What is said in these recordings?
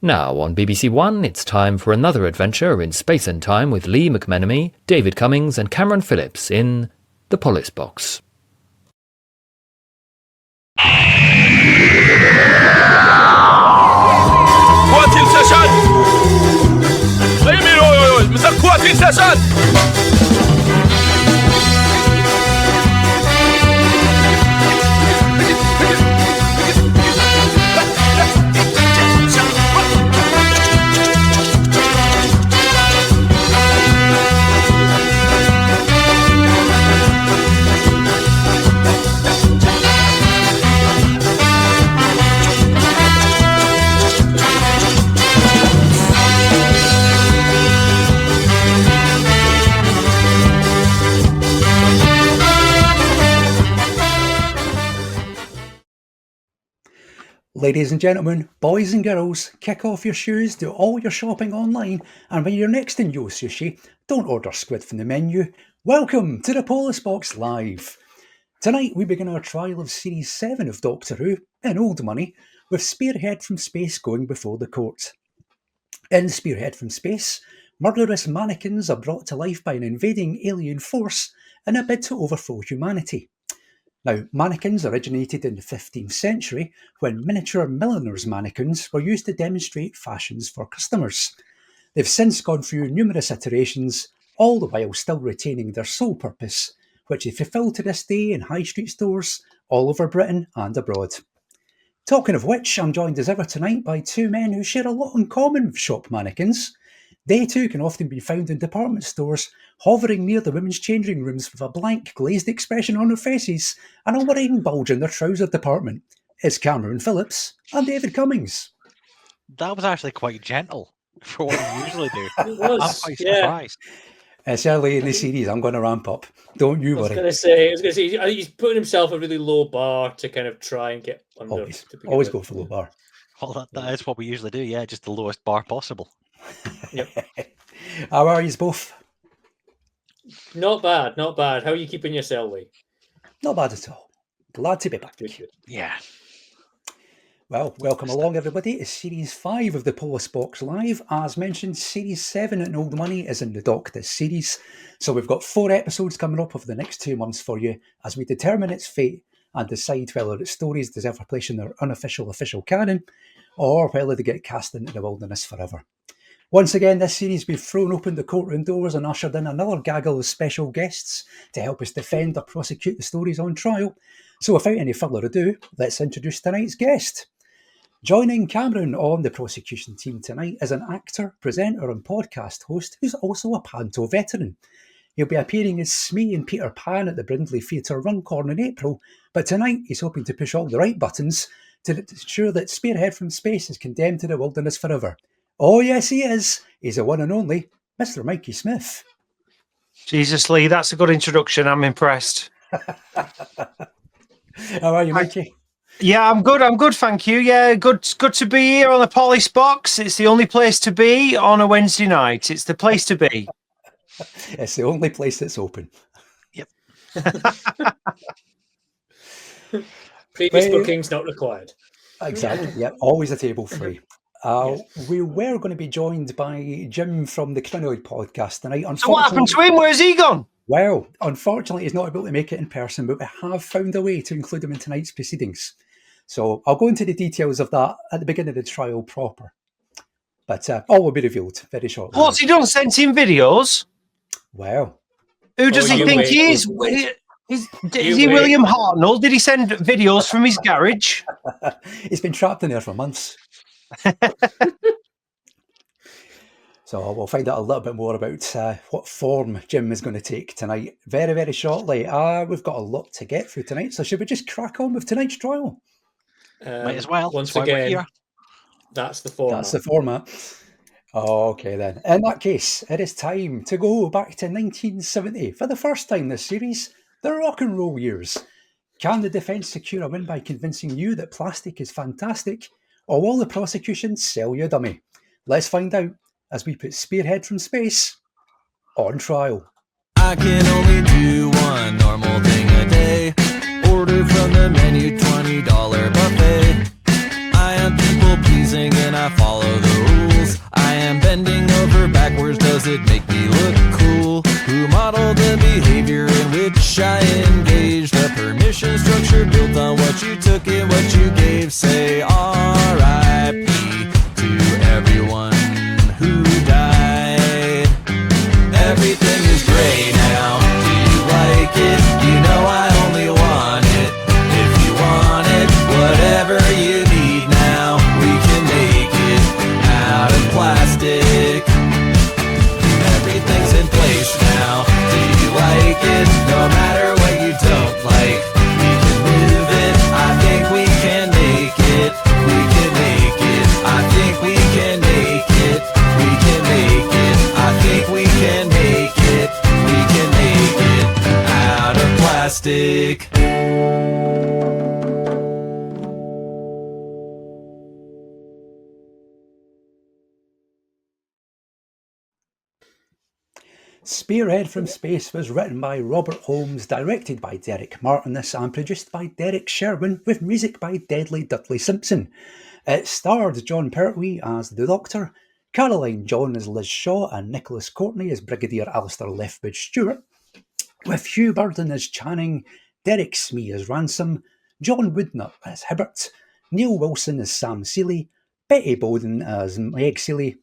Now on BBC One, it's time for another adventure in space and time with Lee McMenemy, David Cummings and Cameron Phillips in The Polis Box. Quatrième session! Mr. Quatrième session! Ladies and gentlemen, boys and girls, kick off your shoes, do all your shopping online, and when you're next in Yo Sushi, don't order squid from the menu. Welcome to the Polis Box Live. Tonight we begin our trial of Series 7 of Doctor Who, in old money, with Spearhead from Space going before the court. In Spearhead from Space, murderous mannequins are brought to life by an invading alien force in a bid to overthrow humanity. Now, mannequins originated in the 15th century when miniature milliners' mannequins were used to demonstrate fashions for customers. They've since gone through numerous iterations, all the while still retaining their sole purpose, which they fulfil to this day in high street stores all over Britain and abroad. Talking of which, I'm joined as ever tonight by two men who share a lot in common with shop mannequins. They too can often be found in department stores, hovering near the women's changing rooms with a blank, glazed expression on their faces and a worrying bulge in their trouser department. It's Cameron Phillips and David Cummings. That was actually quite gentle for what we usually do. It was, I'm quite surprised. It's early in the series. I'm going to ramp up. Don't you worry. I was going to say, he's putting himself a really low bar to kind of try and get under. Always go for low bar. Well, that is what we usually do, yeah, just the lowest bar possible. Yep. How are you both? Not bad, not bad. How are you keeping yourself, Lee? Not bad at all. Glad to be back. Good. Yeah. Well, welcome along everybody to Series 5 of the Polis Box Live. As mentioned, Series 7 in Old Money is in the Doctor series. So we've got 4 episodes coming up over the next 2 months for you as we determine its fate and decide whether its stories deserve a place in their unofficial official canon or whether they get cast into the wilderness forever. Once again, this series we've thrown open the courtroom doors and ushered in another gaggle of special guests to help us defend or prosecute the stories on trial. So without any further ado, let's introduce tonight's guest. Joining Cameron on the prosecution team tonight is an actor, presenter and podcast host who's also a panto veteran. He'll be appearing as Smee and Peter Pan at the Brindley Theatre Runcorn in April, but tonight he's hoping to push all the right buttons to ensure that Spearhead from Space is condemned to the wilderness forever. Oh yes, he is. He's the one and only Mr. Mikey Smith. Jesus, Lee, that's a good introduction. I'm impressed. How are you, Mikey? Yeah, I'm good, thank you. Yeah, good to be here on the Polis Box. It's the only place to be on a Wednesday night. It's the place to be. It's the only place that's open. Yep. Previous bookings not required. Exactly, yeah. Always a table free. We were going to be joined by Jim from the Crinoid podcast tonight. So what happened to him? Where's he gone? Well, unfortunately, he's not able to make it in person, but we have found a way to include him in tonight's proceedings. So I'll go into the details of that at the beginning of the trial proper. But all will be revealed very shortly. What's he done? Sent him videos? Well. Who does he think he is? Is he William Hartnell? Did he send videos from his garage? He's been trapped in there for months. So we'll find out a little bit more about what form Jim is going to take tonight very, very shortly. We've got a lot to get through tonight, so should we just crack on with tonight's trial? Might as well. Once again, that's the format. That's the format. Okay then. In that case, it is time to go back to 1970 for the first time this series, the rock and roll years. Can the defence secure a win by convincing you that plastic is fantastic, or will the prosecution sell you a dummy? Let's find out as we put Spearhead from Space on trial. I can only do one normal thing a day. Order from the menu, $20 buffet. I am people people pleasing and I follow the rules. I am bending over backwards, does it make me look cool? Who modeled the behavior in which I engaged? The permission structure built on what you took and what you gave. Say R.I.P. to everyone who died. Everything is gray now. Do you like it? You know I only want it. If you want it, whatever you need now, we can make it out of plastic. Everything's in place now. Do you like it? No matter what you don't like, we can move it. I think we can make it. We can make it. I think we can make it. We can make it. I think we can make it. We can make it out of plastic. Spearhead from Space was written by Robert Holmes, directed by Derek Martinus, and produced by Derek Sherwin, with music by Deadly Dudley Simpson. It starred John Pertwee as the Doctor, Caroline John as Liz Shaw, and Nicholas Courtney as Brigadier Alistair Lethbridge Stewart, with Hugh Burden as Channing, Derek Smee as Ransom, John Woodnutt as Hibbert, Neil Wilson as Sam Seeley, Betty Bowden as Meg Seeley,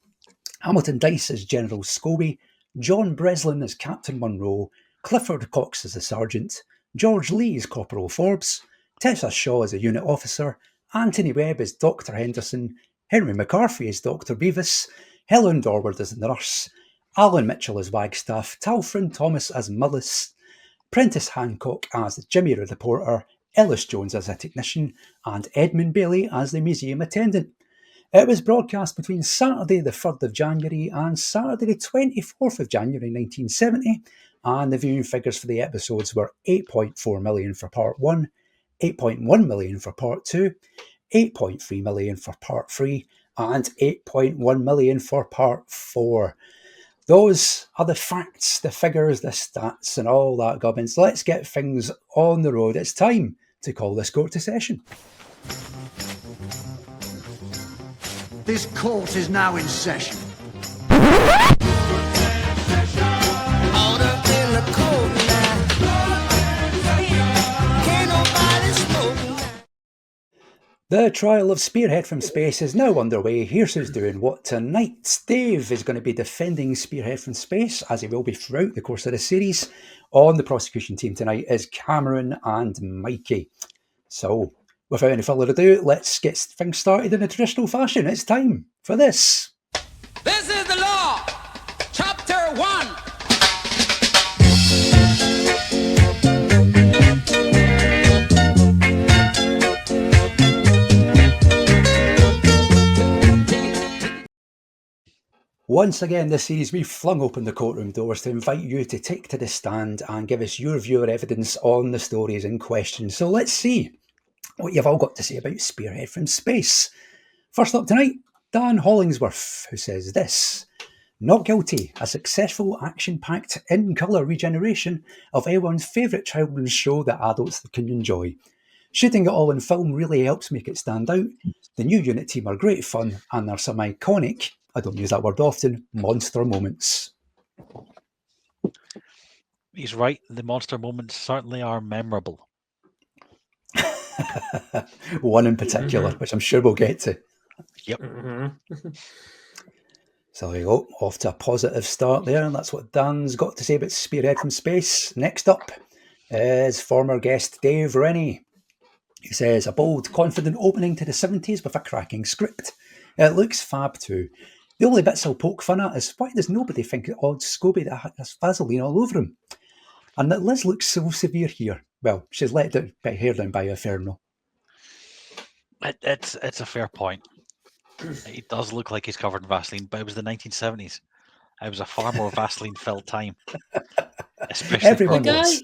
Hamilton Dice as General Scobie, John Breslin as Captain Munro, Clifford Cox as the Sergeant, George Lee as Corporal Forbes, Tessa Shaw as a unit officer, Anthony Webb as Dr. Henderson, Henry McCarthy as Dr. Beavis, Helen Dorward as the nurse, Alan Mitchell as Wagstaff, Talfrin Thomas as Mullis, Prentice Hancock as Jimmy the Porter, Ellis Jones as a technician, and Edmund Bailey as the museum attendant. It was broadcast between Saturday the 3rd of January and Saturday the 24th of January 1970, and the viewing figures for the episodes were 8.4 million for Part 1, 8.1 million for Part 2, 8.3 million for Part 3, and 8.1 million for Part 4. Those are the facts, the figures, the stats, and all that gubbins. Let's get things on the road. It's time to call this court to session. This court is now in session. The trial of Spearhead from Space is now underway. Here's who's doing what tonight. Dave is going to be defending Spearhead from Space, as he will be throughout the course of the series. On the prosecution team tonight is Cameron and Mikey. So, without any further ado, let's get things started in a traditional fashion. It's time for this. This is the law, Chapter 1. Once again this series, we've flung open the courtroom doors to invite you to take to the stand and give us your viewer evidence on the stories in question. So let's see what you've all got to say about Spearhead from Space. First up tonight, Dan Hollingsworth, who says this: Not Guilty, a successful, action-packed, in-colour regeneration of everyone's favourite children's show that adults can enjoy. Shooting it all in film really helps make it stand out. The new unit team are great fun, and there's some iconic, I don't use that word often, monster moments. He's right, the monster moments certainly are memorable. One in particular, which I'm sure we'll get to. Yep. So there you go, off to a positive start there, and that's what Dan's got to say about Spearhead from Space. Next up is former guest Dave Rennie. He says, a bold, confident opening to the 70s with a cracking script. It looks fab too. The only bits I'll poke fun at is, why does nobody think it odd Scobie that has Vaseline all over him? And that Liz looks so severe here. Well, she's let her hair down by Inferno. It's a fair point. It does look like he's covered in Vaseline, but it was the 1970s. It was a far more Vaseline-filled time. Especially Everyone was.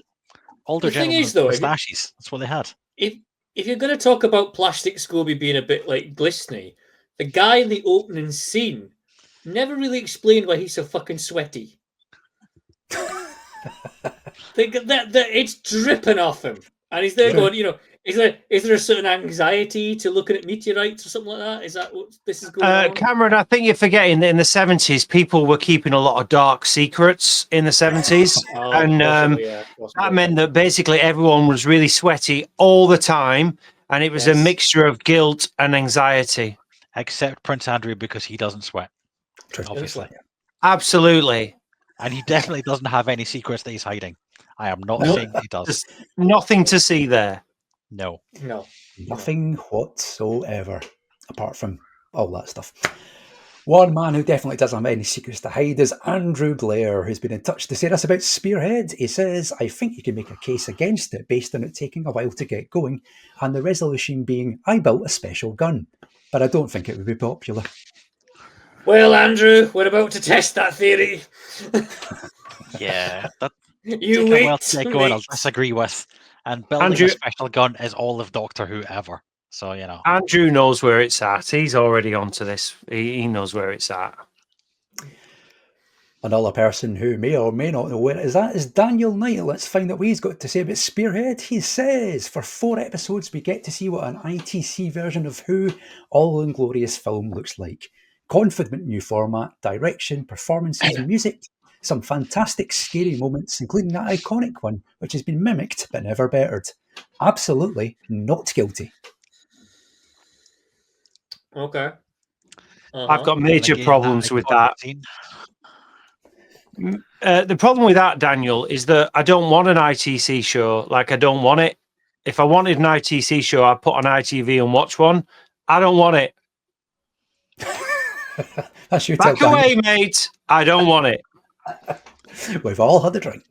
older The thing gentlemen is, though, with mustaches. That's what they had. If you're going to talk about Plastic Scobie being a bit like glistening, the guy in the opening scene never really explained why he's so fucking sweaty. It's dripping off him. And he's there going, Is there a certain anxiety to looking at meteorites or something like that? Is that what this is going on? Cameron, I think you're forgetting that in the 70s, people were keeping a lot of dark secrets in the 70s. And possibly. that meant that basically everyone was really sweaty all the time. And it was a mixture of guilt and anxiety. Except Prince Andrew, because he doesn't sweat. Obviously. Absolutely. And he definitely doesn't have any secrets that he's hiding. I am not saying he does. There's nothing to see there. No. Nothing whatsoever, apart from all that stuff. One man who definitely doesn't have any secrets to hide is Andrew Blair, who's been in touch to say us about Spearhead. He says, I think you can make a case against it based on it taking a while to get going, and the resolution being, I built a special gun, but I don't think it would be popular. Well, Andrew, we're about to test that theory. Yeah, that You take wait. a while to get going, I'll disagree with. And building a special gun is all of Doctor Who ever. So, you know. Andrew knows where it's at. He's already onto this. He knows where it's at. Another person who may or may not know where it is at is Daniel Knight. Let's find out what he's got to say about Spearhead. He says, for 4 episodes, we get to see what an ITC version of Who All Inglorious film looks like. Confident new format, direction, performances, music, some fantastic scary moments, including that iconic one, which has been mimicked but never bettered. Absolutely not guilty. Okay. I've got major problems with that. The problem with that, Daniel, is that I don't want an ITC show. Like, I don't want it. If I wanted an ITC show, I'd put on ITV and watch one. I don't want it. That's your Back away, mate. I don't want it. We've all had a drink.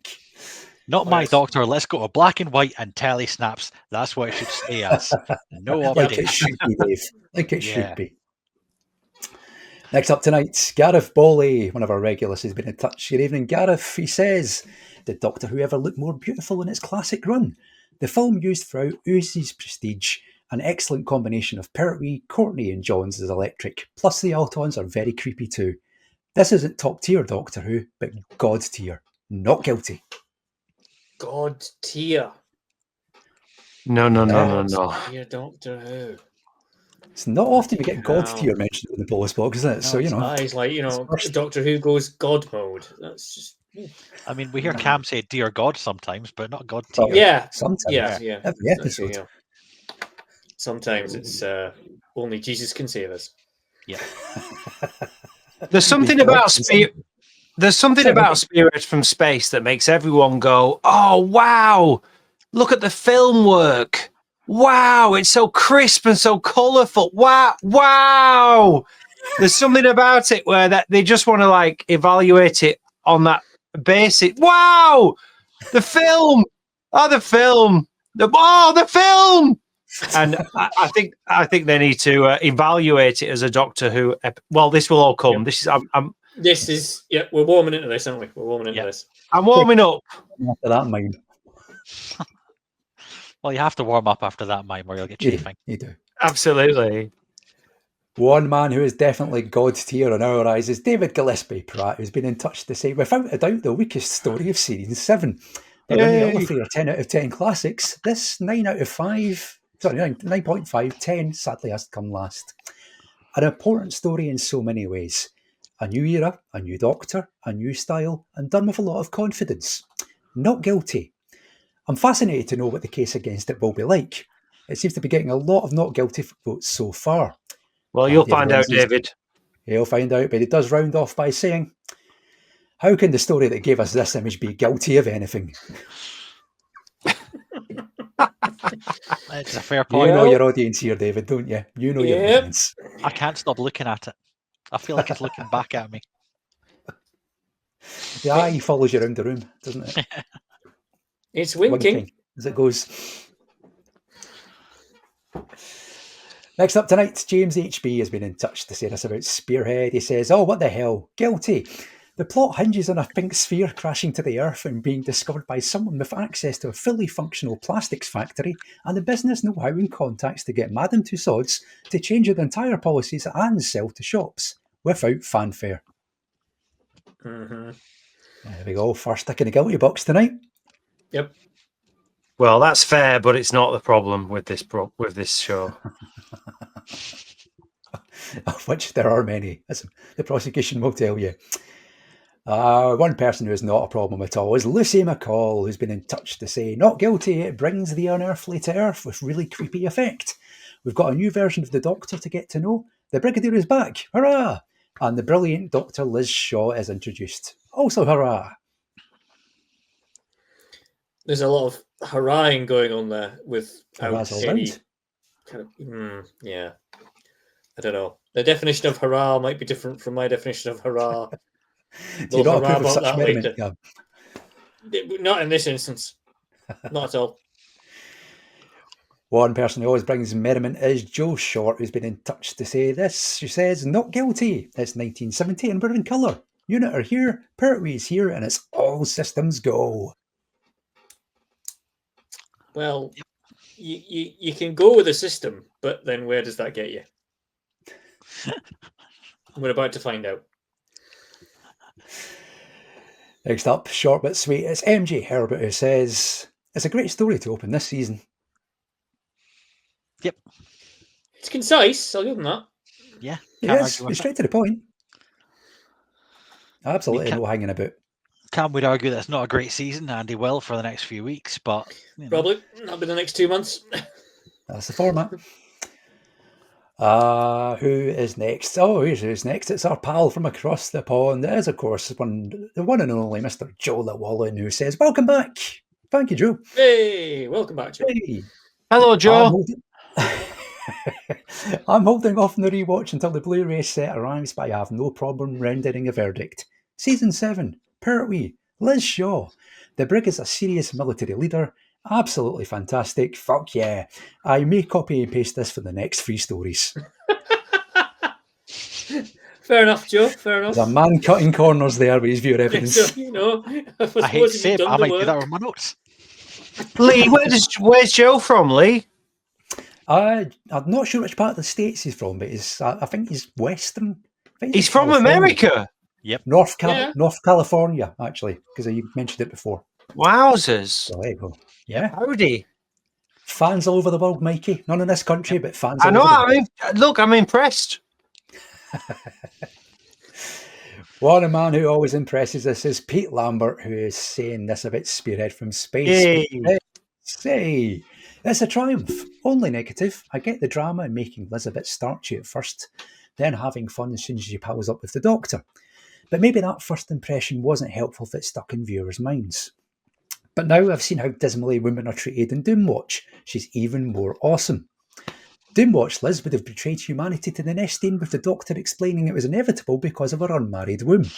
Not my Doctor. Let's go to black and white and telly snaps. That's what it should stay as. No update. Like it should be, Dave. Like it should be. Next up tonight, Gareth Bowley, one of our regulars, has been in touch. Good evening, Gareth. He says, did Doctor Who ever look more beautiful in its classic run? The film used throughout oozes prestige, an excellent combination of Pertwee, Courtney and Johns as electric, plus the Altons are very creepy too. This isn't top tier Doctor Who, but God tier. Not guilty. God tier. No. Tier Doctor Who. It's not often we get God tier mentioned in the Polis Box, isn't it? No, so, you know. It's like, Doctor Who goes God mode. That's just... I mean, we hear Cam say dear God sometimes, but not God tier. Yeah. Sometimes. Yeah. Every episode. Yeah. Sometimes it's only Jesus can save us. Yeah. There's something about Spearhead from Space that makes everyone go, oh, wow, look at the film work. Wow, it's so crisp and so colourful. Wow. There's something about it where that they just want to like evaluate it on that basis. Wow, the film. The film. And I think they need to evaluate it as a Doctor Who. Well, this will all come. Yep. We're warming into this, aren't we? We're warming into this. I'm warming up. After that mime. Well, you have to warm up after that mime, or you'll get chafing. You do. Absolutely. One man who is definitely God tier in our eyes is David Gillespie Pratt, who's been in touch to say, without a doubt, the weakest story of Series 7. But when the other 3 are 10 out of 10 classics, this 9 out of 5, sorry, 9.5, 10 sadly has to come last. An important story in so many ways. A new era, a new Doctor, a new style, and done with a lot of confidence. Not guilty. I'm fascinated to know what the case against it will be like. It seems to be getting a lot of not guilty votes so far. Well, you'll find out, David. He'll find out, but he does round off by saying, how can the story that gave us this image be guilty of anything? It's a fair point. You know your audience here, David, don't you? You know your audience. I can't stop looking at it. I feel like it's looking back at me. The eye follows you around the room, doesn't it? It's winking as it goes. Next up tonight, James HB has been in touch to say us about Spearhead. He says, oh, what the hell? Guilty. The plot hinges on a pink sphere crashing to the earth and being discovered by someone with access to a fully functional plastics factory and the business know-how and contacts to get Madame Tussauds to change their entire policies and sell to shops without fanfare. Mm-hmm. There we go. First stick in the guilty box tonight. Yep. Well, that's fair, but it's not the problem with this show. Of which there are many, as the prosecution will tell you. One person who is not a problem at all is Lucy McCall, who's been in touch to say, not guilty, it brings the unearthly to earth with really creepy effect. We've got a new version of the Doctor to get to know. The Brigadier is back, hurrah! And the brilliant Dr. Liz Shaw is introduced. Also hurrah! There's a lot of hurrahing going on there with Hurrah's all any round. kind of yeah. I don't know. The definition of hurrah might be different from my definition of hurrah. Do you We'll not hurrah approve of about such that merriment, later. Gab? Not in this instance. Not at all. One person who always brings merriment is Joe Short, who's been in touch to say this. She says, not guilty. It's 1970 and we're in colour. Unit are here, Pertwee's here, and it's all systems go. Well, you can go with a system, but then where does that get you? We're about to find out. Next up, short but sweet, it's MJ Herbert who says, it's a great story to open this season. Yep. It's concise, I'll give them that. Yeah. Yes, it's straight to the point. Absolutely no hanging about. Cam would argue that's not a great season, and he will for the next few weeks, but Probably. That'll be the next 2 months. That's the format. Who is next? Oh, who's next? It's our pal from across the pond. It is, of course, the one and only Mr. Joe Llewellyn, who says, welcome back. Thank you, Joe. Hey, welcome back, Joe. Hey. Hello, Joe. I'm holding off on the rewatch until the Blu-ray set arrives, but I have no problem rendering a verdict. Season 7, Pertwee, Liz Shaw. The Brig is a serious military leader. Absolutely fantastic. Fuck yeah. I may copy and paste this for the next 3 stories. Fair enough, Joe. Fair enough. There's a man cutting corners there with his viewer evidence. So, I hate to say it, but I might do that with my notes. Lee, where's Joe from, Lee? I'm not sure which part of the States he's from, but I think he's Western. He's from America. Yep. North California, actually, because you mentioned it before. Wowzers. So there you go. Yeah. Howdy. Fans all over the world, Mikey. None in this country, but fans I all know. over the world. Look, I'm impressed. One man who always impresses us is Pete Lambert, who is saying this about Spearhead from Space. Yay. Say, it's a triumph. Only negative. I get the drama and making Liz a bit starchy at first, then having fun as soon as she pals up with the Doctor. But maybe that first impression wasn't helpful if it stuck in viewers' minds. But now I've seen how dismally women are treated in Doomwatch. She's even more awesome. Doomwatch Liz would have betrayed humanity to the nesting with the Doctor explaining it was inevitable because of her unmarried womb.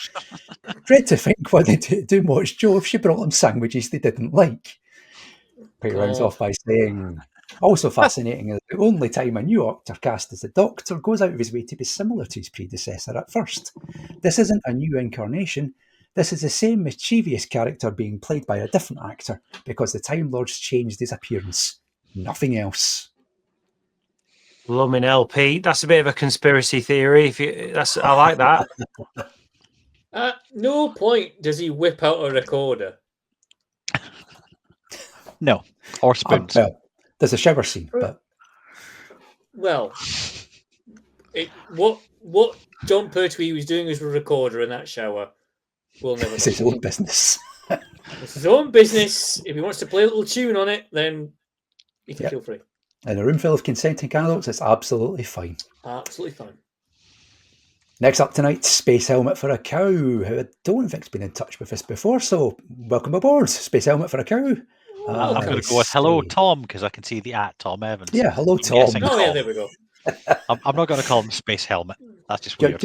Dread to think what they'd do to Doomwatch Joe if she brought them sandwiches they didn't like. He rounds off by saying, also fascinating is the only time a new actor cast as the Doctor goes out of his way to be similar to his predecessor at first. This isn't a new incarnation. This is the same mischievous character being played by a different actor because the Time Lord's changed his appearance. Nothing else. Blooming LP. That's a bit of a conspiracy theory. I like that. At no point does he whip out a recorder. No, or spoons. Well, there's a shower scene, but Well, what John Pertwee was doing with a recorder in that shower, we'll never know. it's his own business. It's his own business. If he wants to play a little tune on it, then he can feel free. In a room full of consenting adults, it's absolutely fine. Absolutely fine. Next up tonight, Space Helmet for a Cow, who I don't think's been in touch with us before, so welcome aboard, Space Helmet for a Cow. I'm going to go with hello, Tom, because I can see the @Tom Evans. Yeah, hello, I'm Tom. guessing Oh, yeah, Tom. there we go. I'm not going to call him Space Helmet. That's just weird.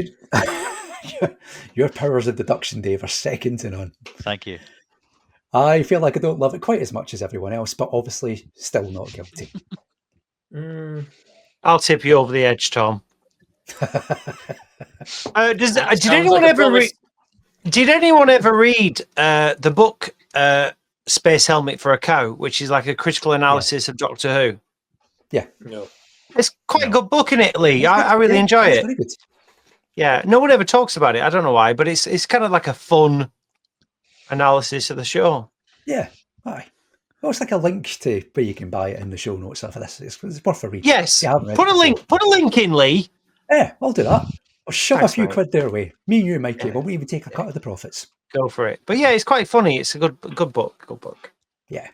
Your powers of deduction, Dave, are second to none. Thank you. I feel like I don't love it quite as much as everyone else, but obviously still not guilty. I'll tip you over the edge, Tom. Did anyone ever read the book Space Helmet for a Cow, which is like a critical analysis of Doctor Who? Yeah. No. It's quite a good book in Italy. I really enjoy it. Very good. Yeah, no one ever talks about it. I don't know why, but it's kind of like a fun analysis of the show. Yeah, aye. it's like a link to where you can buy it in the show notes for this. It's worth a read. Yes. You haven't read Put it a link. before. Put a link in, Lee. Yeah, I'll do that. I'll shove Thanks, a few mate. quid their way. Me and you, Mikey, we'll even take a cut of the profits. Go for it. But yeah, it's quite funny. It's a good book. Good book. Yeah.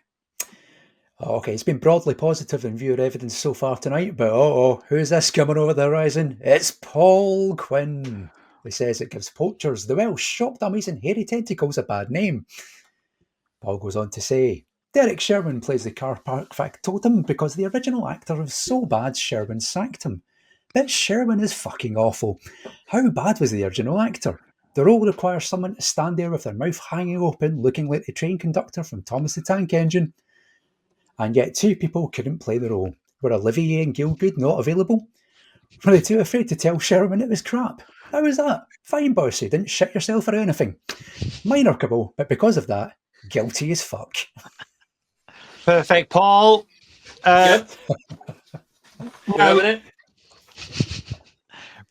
Okay, it's been broadly positive in viewer evidence so far tonight, but who's this coming over the horizon? It's Paul Quinn, who says it gives poachers the Welsh shop dummies and hairy tentacles a bad name. Paul goes on to say, Derek Sherwin plays the car park factotum because the original actor was so bad Sherwin sacked him. But Sherwin is fucking awful. How bad was the original actor? The role requires someone to stand there with their mouth hanging open, looking like the train conductor from Thomas the Tank Engine. And yet 2 people couldn't play the role. Were Olivier and Gilgood not available? Were they too afraid to tell Sherwin it was crap? How was that? Fine, bossy, didn't shit yourself or anything. Minor quibble, but because of that, guilty as fuck. Perfect, Paul. Yep. Wait a minute.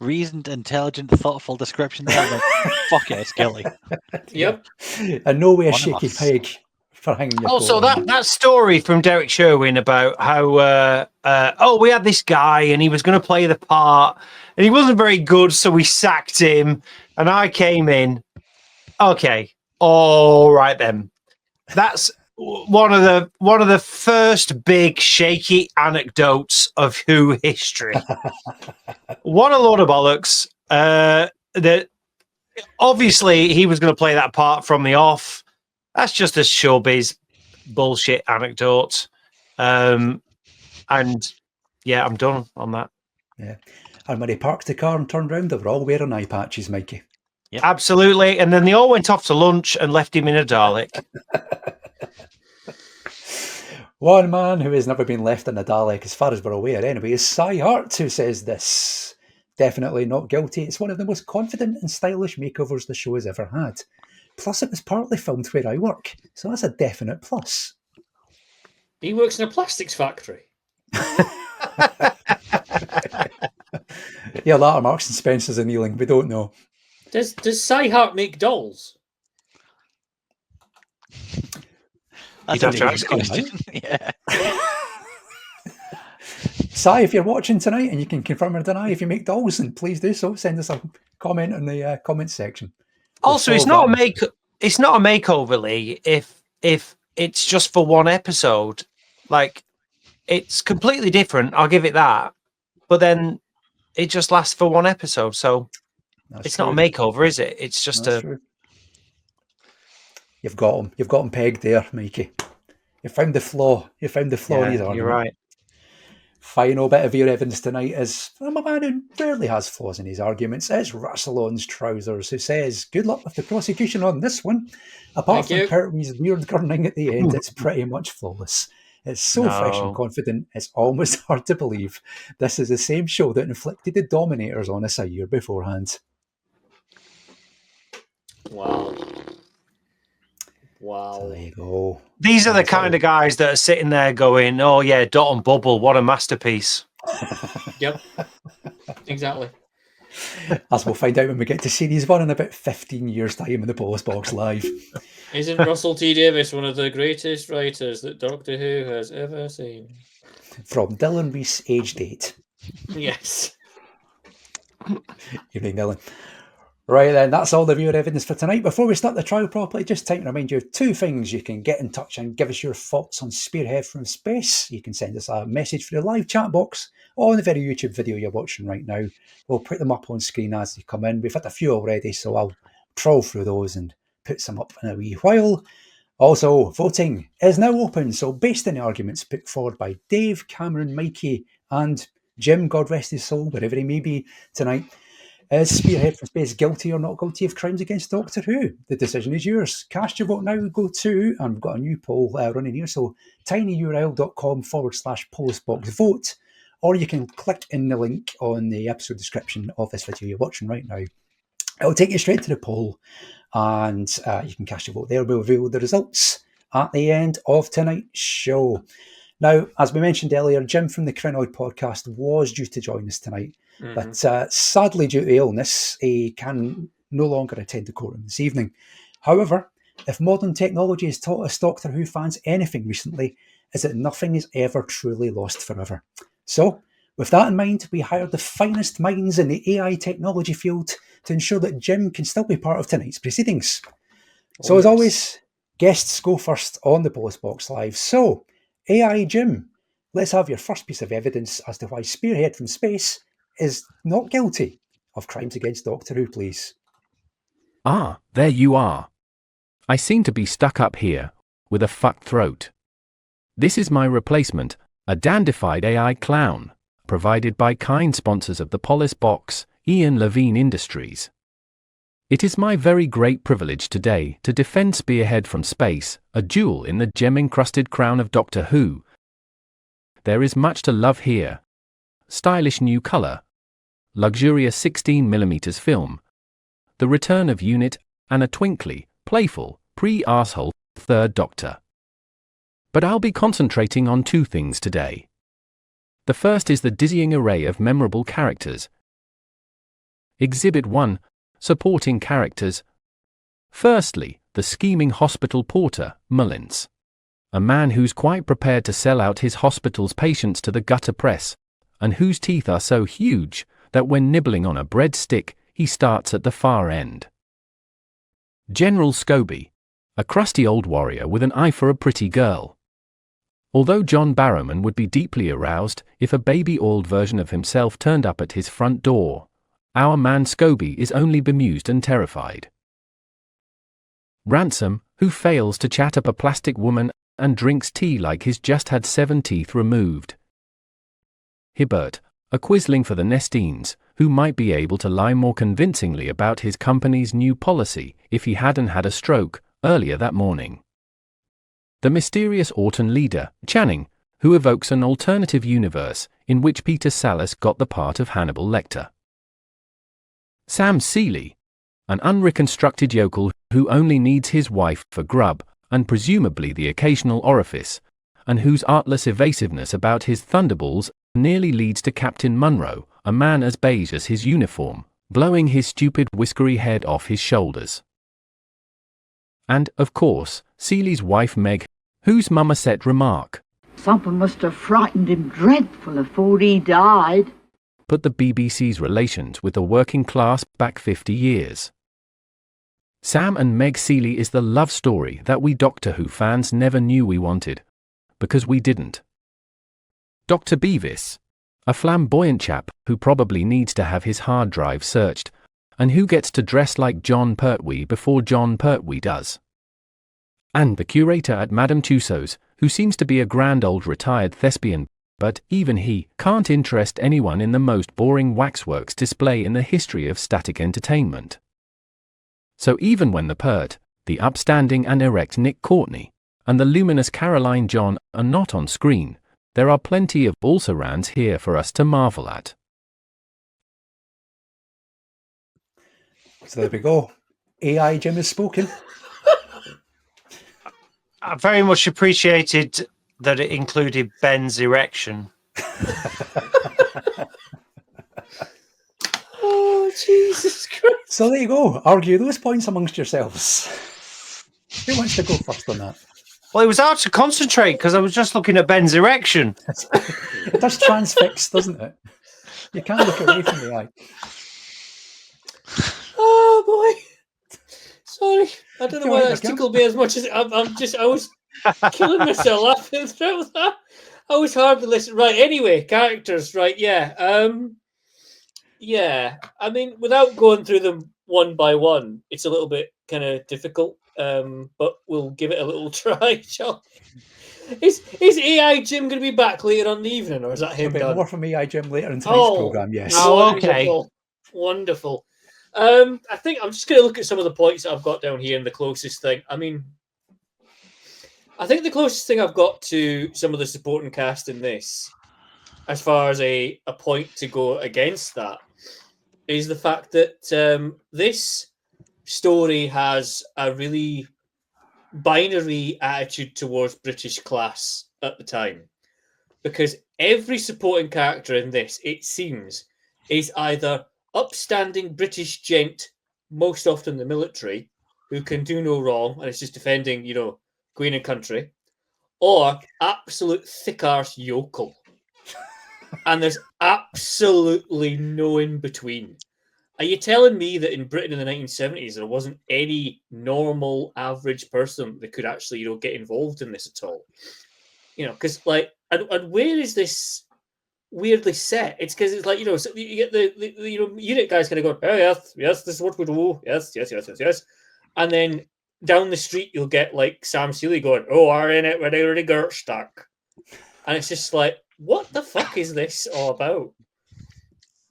Reasoned, intelligent, thoughtful description there. But fuck it, it's guilty. Yep. And no way a One of shaky us. peg for hanging your Also, coat on. that story from Derek Sherwin about how we had this guy and he was going to play the part and he wasn't very good, so we sacked him. And I came in. Okay, all right then. That's one of the first big shaky anecdotes of Who history. What a load of bollocks! That obviously he was going to play that part from the off. That's just a showbiz bullshit anecdote. And yeah, I'm done on that. Yeah. And when he parked the car and turned round, they were all wearing eye patches, Mikey. Yep. Absolutely. And then they all went off to lunch and left him in a Dalek. One man who has never been left in a Dalek, as far as we're aware anyway, is Cy Hart, who says this. Definitely not guilty. It's one of the most confident and stylish makeovers the show has ever had. Plus, it was partly filmed where I work, so that's a definite plus. He works in a plastics factory. Yeah, that or Marks and Spencer's and Ealing, we don't know. Does Cy Hart make dolls? That's You'd have a to big ask him, question. Yeah. Cy, if you're watching tonight and you can confirm or deny if you make dolls, then please do so. Send us a comment in the comment section. Also, it's not a makeover, Lee, if it's just for one episode. Like, it's completely different, I'll give it that. But then it just lasts for one episode, so it's not a makeover, is it? It's just True. You've got him pegged there, Mikey. You found the flaw. In his argument. You're right. Final bit of your evidence tonight is from a man who rarely has flaws in his arguments. It's Rassilon's Trousers, who says, good luck with the prosecution on this one. Apart Thank you. from Pertwee's weird gurning at the end, it's pretty much flawless. It's so fresh and confident, it's almost hard to believe. This is the same show that inflicted the Dominators on us a year beforehand. Wow. So there you go. These are the kind of guys that are sitting there going, oh yeah, Dot and Bubble, what a masterpiece. Yep. Exactly. As we'll find out when we get to series 1 in about 15 years' time in the Polis Box Live. Isn't Russell T Davies one of the greatest writers that Doctor Who has ever seen? From Dylan Reese, age date. Yes. Evening, Dylan. Right then, that's all the viewer evidence for tonight. Before we start the trial properly, just time to remind you of 2 things. You can get in touch and give us your thoughts on Spearhead From Space. You can send us a message through the live chat box or on the very YouTube video you're watching right now. We'll put them up on screen as they come in. We've had a few already, so I'll troll through those and put some up in a wee while. Also, voting is now open, so based on the arguments put forward by Dave, Cameron, Mikey and Jim, God rest his soul, wherever he may be tonight, is Spearhead From Space guilty or not guilty of crimes against Doctor Who? The decision is yours. Cast your vote now. Go to, and we've got a new poll running here, so tinyurl.com/polisboxvote, or you can click in the link on the episode description of this video you're watching right now. It'll take you straight to the poll, and you can cast your vote there. We'll reveal the results at the end of tonight's show. Now, as we mentioned earlier, Jim from the Crinoid podcast was due to join us tonight. But sadly, due to illness, he can no longer attend the courtroom this evening. However, If modern technology has taught us Doctor Who fans anything recently, is that nothing is ever truly lost forever. So, with that in mind, we hired the finest minds in the AI technology field to ensure that Jim can still be part of tonight's proceedings. So, as always, guests go first on the Polis Box Live. So, AI Jim, let's have your first piece of evidence as to why Spearhead from Space is not guilty of crimes against Doctor Who, please. Ah, there you are. I seem to be stuck up here with a fucked throat. This is my replacement, a dandified AI clown, provided by kind sponsors of the Polis Box, Ian Levine Industries. It is my very great privilege today to defend Spearhead from Space, a jewel in the gem-encrusted crown of Doctor Who. There is much to love here. Stylish new color, luxurious 16mm film, the return of Unit, and a twinkly, playful, pre-arsehole third Doctor. But I'll be concentrating on two things today. The first is the dizzying array of memorable characters. Exhibit 1, supporting characters. Firstly, the scheming hospital porter, Mullins. A man who's quite prepared to sell out his hospital's patients to the gutter press, and whose teeth are so huge that when nibbling on a breadstick, he starts at the far end. General Scobie, a crusty old warrior with an eye for a pretty girl. Although John Barrowman would be deeply aroused if a baby-oiled version of himself turned up at his front door, our man Scobie is only bemused and terrified. Ransom, who fails to chat up a plastic woman and drinks tea like he's just had 7 teeth removed. Hibbert, a quisling for the Nestines, who might be able to lie more convincingly about his company's new policy if he hadn't had a stroke earlier that morning. The mysterious Autumn leader, Channing, who evokes an alternative universe in which Peter Sallis got the part of Hannibal Lecter. Sam Seeley, an unreconstructed yokel who only needs his wife for grub and presumably the occasional orifice, and whose artless evasiveness about his thunderballs nearly leads to Captain Munro, a man as beige as his uniform, blowing his stupid whiskery head off his shoulders. And, of course, Seeley's wife Meg, whose mumma-set remark, "Something must have frightened him dreadful afore he died," put the BBC's relations with the working class back 50 years. Sam and Meg Seeley is the love story that we Doctor Who fans never knew we wanted, because we didn't. Dr. Beavis, a flamboyant chap who probably needs to have his hard drive searched, and who gets to dress like John Pertwee before John Pertwee does. And the curator at Madame Tussauds, who seems to be a grand old retired thespian, but even he can't interest anyone in the most boring waxworks display in the history of static entertainment. So even when the pert, the upstanding and erect Nick Courtney, and the luminous Caroline John are not on screen, there are plenty of also-rans here for us to marvel at. So there we go. AI Jim has spoken. I very much appreciated that it included Ben's erection. Oh, Jesus Christ. So there you go. Argue those points amongst yourselves. Who wants to go first on that? Well, it was hard to concentrate because I was just looking at Ben's erection. It does transfix, doesn't it? You can't look away from the eye. Oh, boy. Sorry. I don't know Go why ahead, that's Kim. tickled me as much as I was killing myself laughing through that. I was hard to listen. Right, anyway, characters, right, yeah. Yeah, I mean, without going through them one by one, it's a little bit kind of difficult, but we'll give it a little try, shall we? Is AI Jim going to be back later on the evening, or is that him There'll be done? more from AI Jim later in tonight's programme, yes. Oh, okay. Wonderful. I think I'm just going to look at some of the points that I've got down here and the closest thing. I mean, I think the closest thing I've got to some of the supporting cast in this, as far as a point to go against that, is the fact that this story has a really binary attitude towards British class at the time. Because every supporting character in this, it seems, is either upstanding British gent, most often the military, who can do no wrong and is just defending, Queen and country, or absolute thick-arse yokel. And there's absolutely no in between. Are you telling me that in Britain in the 1970s there wasn't any normal average person that could actually, get involved in this at all? Because and where is this weirdly set? It's because it's like, so you get the unit guys kind of going, oh yes, this is what we do, yes, and then down the street you'll get like Sam Seeley going, oh, we're in it, we're already got stuck, and it's just like, what the fuck is this all about?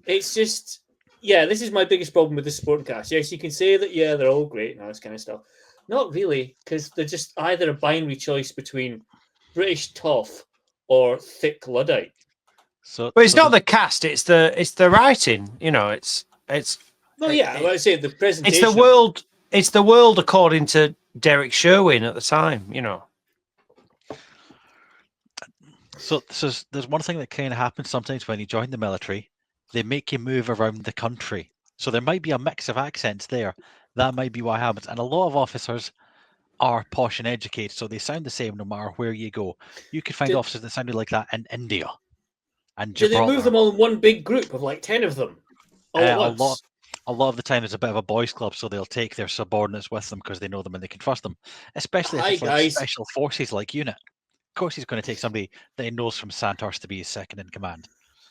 It's just. Yeah, this is my biggest problem with the supporting cast. Yes, you can say that, they're all great and all this kind of stuff. Not really, because they're just either a binary choice between British toff or thick Luddite. But it's not the cast; it's the writing. It's. Well, yeah, I say the presentation. It's the world. It's the world according to Derek Sherwin at the time. So there's one thing that kind of happens sometimes when you join the military. They make you move around the country. So there might be a mix of accents there. That might be what happens. And a lot of officers are posh and educated, so they sound the same no matter where you go. You could find officers that sounded like that in India and Gibraltar. Do they move them all in one big group of like 10 of them? All at once? A lot of the time, it's a bit of a boys' club, so they'll take their subordinates with them because they know them and they can trust them. Especially if it's like special forces like unit. Of course, he's going to take somebody that he knows from Sandhurst to be his second in command.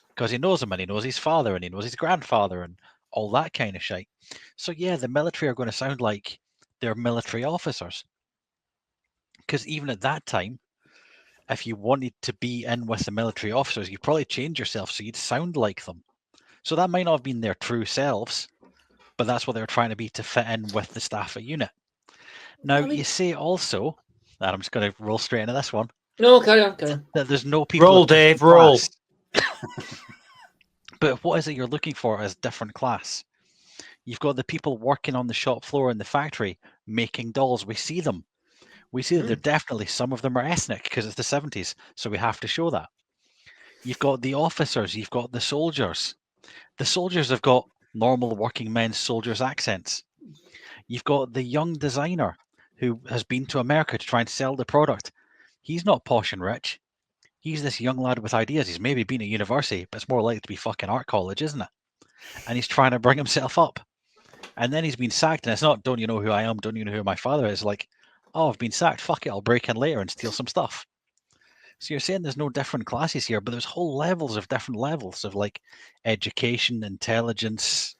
Because he knows him and he knows his father and he knows his grandfather and all that kind of shit. So yeah, the military are going to sound like they're military officers. Because even at that time, if you wanted to be in with the military officers, you'd probably change yourself so you'd sound like them. So that might not have been their true selves, but that's what they were trying to be to fit in with the staff at unit. Now, you say also, and I'm just going to roll straight into this one. No, carry on. That there's no people. Roll, Dave, roll. But what is it you're looking for as different class? You've got the people working on the shop floor in the factory making dolls. We see them. We see that they're definitely, some of them are ethnic because it's the 70s, so we have to show that. You've got the officers, you've got the soldiers. The soldiers have got normal working men's soldiers' accents. You've got the young designer who has been to America to try and sell the product. He's not posh and rich. He's this young lad with ideas. He's maybe been at university, but it's more likely to be fucking art college, isn't it? And he's trying to bring himself up. And then he's been sacked, and it's not, don't you know who I am? Don't you know who my father is? Like, oh, I've been sacked. Fuck it, I'll break in later and steal some stuff. So you're saying there's no different classes here, but there's whole levels of like education, intelligence.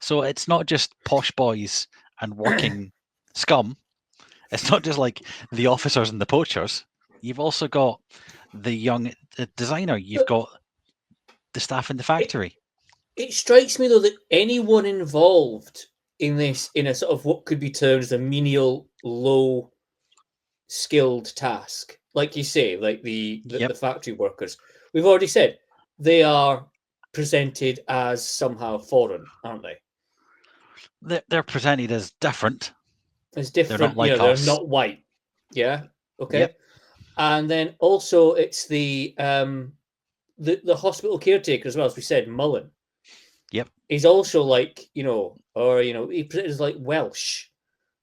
So it's not just posh boys and working scum. It's not just like the officers and the poachers. You've also got the young designer. You've got the staff in the factory. It strikes me, though, that anyone involved in this, in a sort of what could be termed as a menial, low-skilled task, like you say, like the factory workers, we've already said, they are presented as somehow foreign, aren't they? They're presented as different. As different, they're not like us. They're not white. Yeah, okay. Yep. And then also it's the hospital caretaker as well, as we said, Mullen. Yep. He's also like, he presented as like Welsh,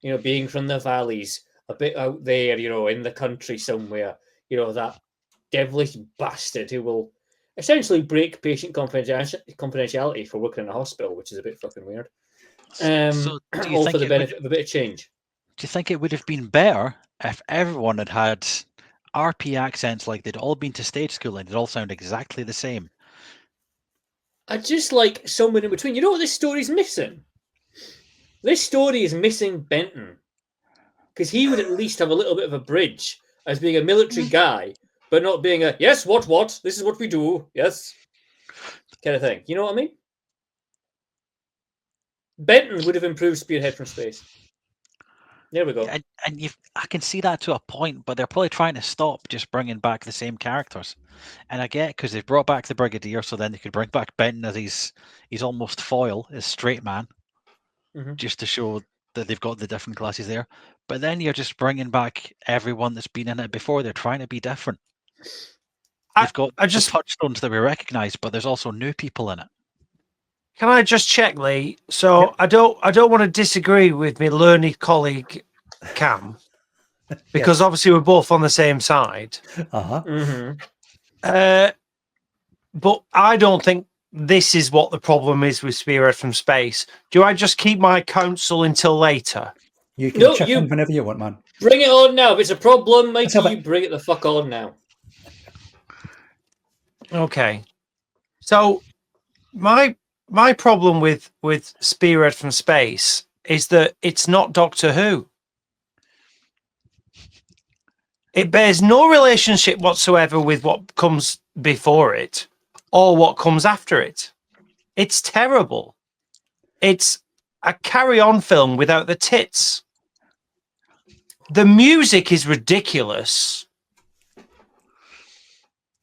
being from the valleys, a bit out there, in the country somewhere, that devilish bastard who will essentially break patient confidentiality for working in a hospital, which is a bit fucking weird. So all for the benefit of a bit of change. Do you think it would have been better if everyone had RP accents, like they'd all been to stage school and they'd all sound exactly the same? I just like somewhere in between. You know what this story's missing? This story is missing Benton. Because he would at least have a little bit of a bridge as being a military guy, but not being a, yes, what? This is what we do. Yes. Kind of thing. You know what I mean? Benton would have improved Spearhead From Space. There we go. And I can see that to a point, but they're probably trying to stop just bringing back the same characters. And I get it, because they've brought back the Brigadier, so then they could bring back Benton as he's almost foil, his straight man, just to show that they've got the different classes there. But then you're just bringing back everyone that's been in it before. They're trying to be different. They've got the touchstones that we recognise, but there's also new people in it. Can I just check, Lee? So I don't want to disagree with my learned colleague Cam, because obviously we're both on the same side. But I don't think this is what the problem is with Spearhead from Space. Do I just keep my counsel until later? You can chip in whenever you want, man. Bring it on now. If it's a problem, Mikey, you bring it the fuck on now. Okay. So my problem with Spearhead from Space is that it's not Doctor Who. It bears no relationship whatsoever with what comes before it or what comes after it. It's terrible. It's a carry-on film without the tits. The music is ridiculous.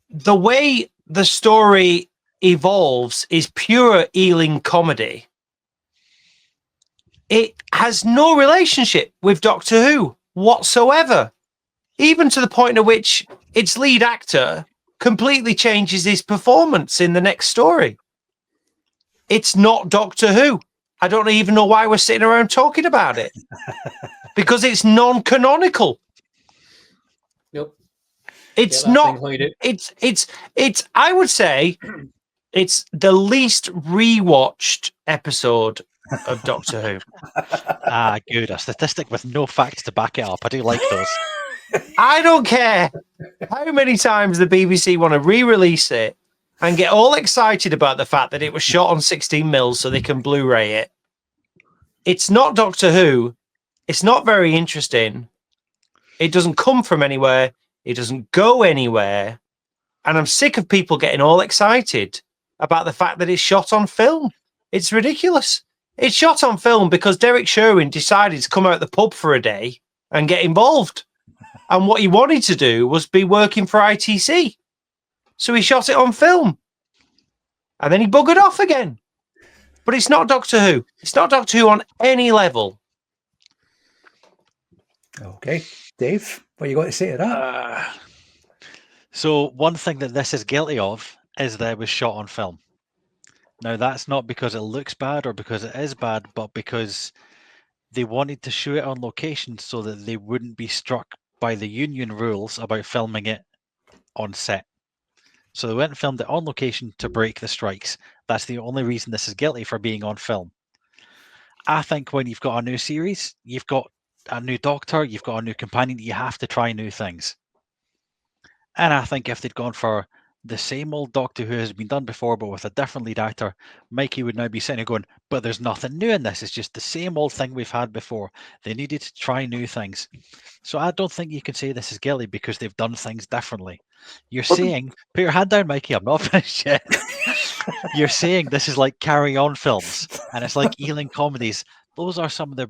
The way the story evolves is pure Ealing comedy. It has no relationship with Doctor Who whatsoever, even to the point at which its lead actor completely changes his performance in the next story. It's not Doctor Who. I don't even know why we're sitting around talking about it. Because it's non-canonical. Nope. It's not. It's. I would say it's the least rewatched episode of Doctor Who. Good. A statistic with no facts to back it up. I do like those. I don't care how many times the BBC want to re-release it and get all excited about the fact that it was shot on 16mm so they can Blu-ray it. It's not Doctor Who. It's not very interesting. It doesn't come from anywhere. It doesn't go anywhere. And I'm sick of people getting all excited about the fact that it's shot on film. It's ridiculous. It's shot on film because Derek Sherwin decided to come out the pub for a day and get involved. And what he wanted to do was be working for ITC. So he shot it on film. And then he buggered off again. But it's not Doctor Who. It's not Doctor Who on any level. Okay. Dave, what you got to say to that? So one thing that this is guilty of is that it was shot on film. Now, that's not because it looks bad or because it is bad, but because they wanted to shoot it on location so that they wouldn't be struck by the union rules about filming it on set. So they went and filmed it on location to break the strikes. That's the only reason this is guilty for being on film. I think when you've got a new series, you've got a new doctor, you've got a new companion, you have to try new things. And I think if they'd gone for the same old Doctor Who has been done before, but with a different lead actor, Mikey would now be sitting there going, but there's nothing new in this. It's just the same old thing we've had before. They needed to try new things. So I don't think you can say this is guilty because they've done things differently. You're saying, put your hand down, Mikey, I'm not finished yet. You're saying this is like Carry On films, and it's like Ealing comedies. Those are some of the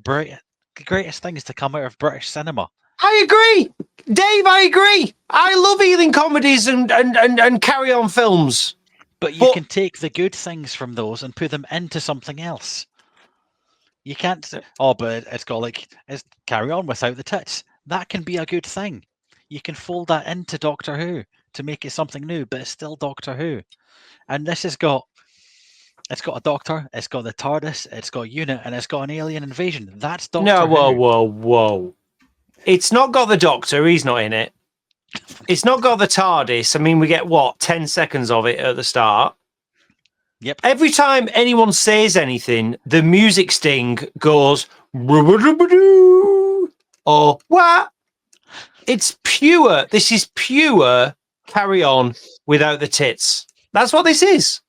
greatest things to come out of British cinema. I agree. Dave, I agree. I love Ealing comedies and Carry On films. But you can take the good things from those and put them into something else. You can't say, oh, but it's Carry On without the tits. That can be a good thing. You can fold that into Doctor Who to make it something new, but it's still Doctor Who. And this has got a doctor, it's got the TARDIS, it's got UNIT, and it's got an alien invasion. That's Doctor Who. Whoa. It's not got the Doctor, he's not in it. It's not got the TARDIS. I mean, we get, 10 seconds of it at the start? Yep. Every time anyone says anything, the music sting goes, or what? It's pure. This is pure Carry On without the tits. That's what this is.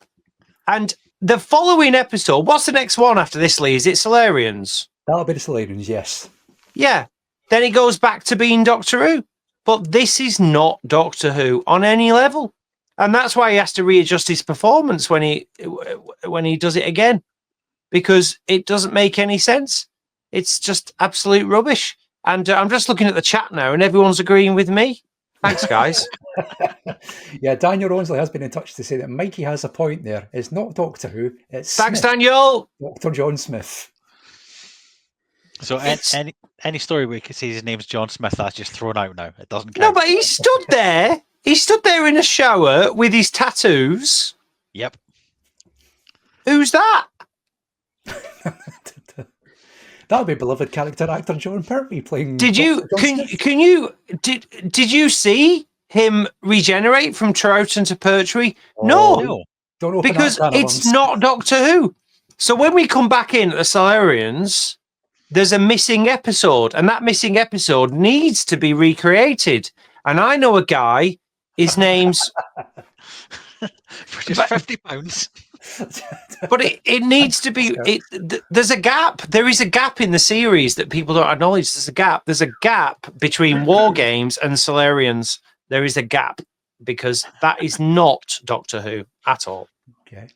And the following episode, what's the next one after this, Lee? Is it Solarians? That'll be the Solarians, yes. Yeah. Then he goes back to being Doctor Who. But this is not Doctor Who on any level. And that's why he has to readjust his performance when he does it again. Because it doesn't make any sense. It's just absolute rubbish. And I'm just looking at the chat now and everyone's agreeing with me. Thanks, guys. Yeah, Daniel Ronsley has been in touch to say that Mikey has a point there. It's not Doctor Who, it's Thanks, Smith. Daniel. Dr. John Smith. So any story where you can see his name's John Smith, that's just thrown out now. It doesn't count. No, but he stood there. He stood there in a shower with his tattoos. Yep. Who's that? That would be beloved character actor John Pertwee playing. Did you did you see him regenerate from Troughton to Pertwee? No, don't open because that can of it's worms. not Doctor Who. So when we come back in at the Solarians, there's a missing episode, and that missing episode needs to be recreated. And I know a guy. His name's for just £50. But it needs to be. There's a gap. There is a gap in the series that people don't acknowledge. There's a gap. There's a gap between War Games and Solarians. There is a gap because that is not Doctor Who at all. Okay.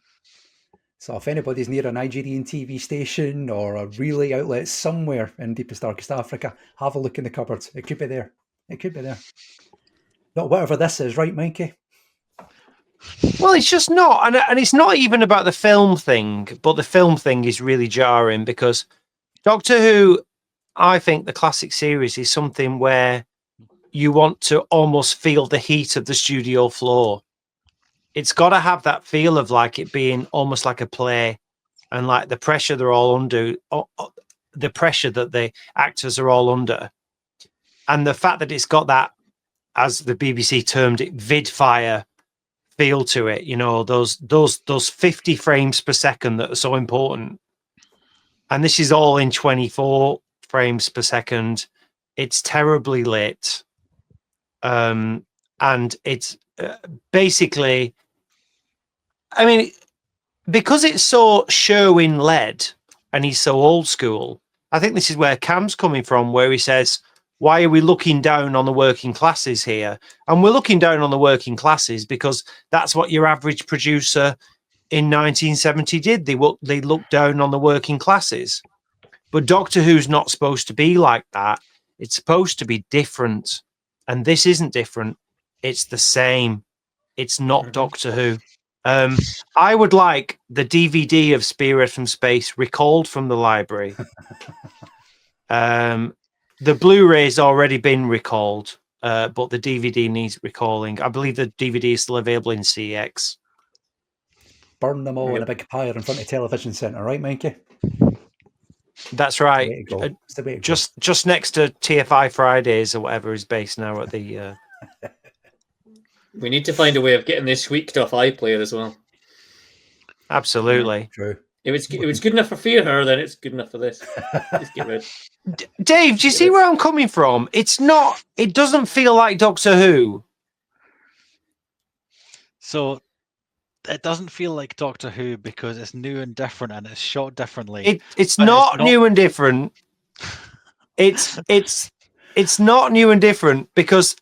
So if anybody's near a Nigerian TV station or a relay outlet somewhere in deepest, darkest Africa, have a look in the cupboard. It could be there. It could be there. Not whatever this is, right, Mikey? Well, it's just not, and it's not even about the film thing, but the film thing is really jarring because Doctor Who, I think the classic series is something where you want to almost feel the heat of the studio floor. It's got to have that feel of like it being almost like a play and like the pressure they're all under, the pressure that the actors are all under. And the fact that it's got that, as the BBC termed it, vid fire feel to it, you know, those 50 frames per second that are so important. And this is all in 24 frames per second. It's terribly lit. And it's basically, I mean, because it's so Sherwin-led and he's so old school, I think this is where Cam's coming from, where he says, why are we looking down on the working classes here? And we're looking down on the working classes because that's what your average producer in 1970 did. They looked down on the working classes. But Doctor Who's not supposed to be like that. It's supposed to be different. And this isn't different. It's the same. It's not Doctor Who. I would like the DVD of Spearhead from Space recalled from the library. The Blu-ray's already been recalled, but the DVD needs recalling. I believe the DVD is still available in CX. Burn them all in a big pyre in front of Television Centre, right, Mikey? That's right. It's the way to go. Just next to TFI Fridays or whatever is based now at the. We need to find a way of getting this squeaked off iPlayer as well. Absolutely. True. If it's good enough for Fear Her, then it's good enough for this. Just get rid. Dave, do you see where I'm coming from? It's not. It doesn't feel like Doctor Who. So it doesn't feel like Doctor Who because it's new and different and it's shot differently. It's not new and different. It's not new and different because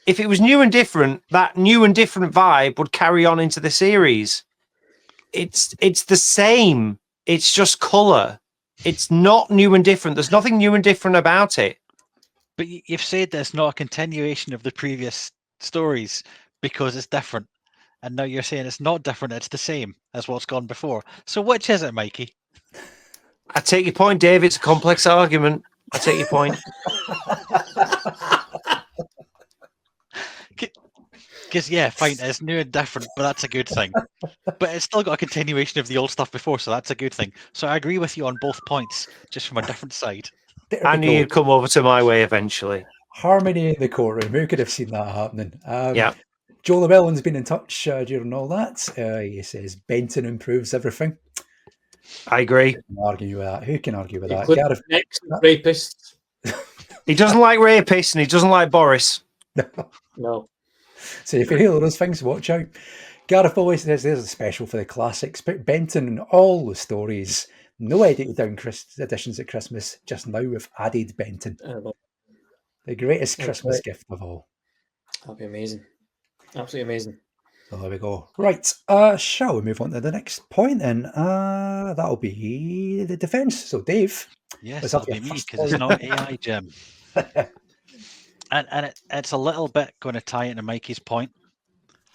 if it was new and different, that new and different vibe would carry on into the series. It's the same. It's just colour. It's not new and different. There's nothing new and different about it. But you've said that it's not a continuation of the previous stories because it's different. And now you're saying it's not different, it's the same as what's gone before. So which is it, Mikey? I take your point, Dave. It's a complex argument. I take your point. Because, yeah, fine, it's new and different, but that's a good thing. But it's still got a continuation of the old stuff before, so that's a good thing. So I agree with you on both points, just from a different side. I knew you'd come over to my way eventually. Harmony in the courtroom. Who could have seen that happening? Yeah. Joe Llewellyn's been in touch during all that. He says Benton improves everything. I agree. Who can argue with that? Gareth, next rapist. He doesn't like rapists and he doesn't like Boris. No. So if you hear all those things, watch out. Gareth always says there's a special for the classics. Put Benton in all the stories. No edited down editions at Christmas. Just now we've added Benton. The greatest Christmas gift of all. That'll be amazing. Absolutely amazing. So there we go. Right. Shall we move on to the next point then? That'll be the defence. So Dave. Yes, that'll be me because it's not AI, Jim. And it's a little bit going to tie into Mikey's point,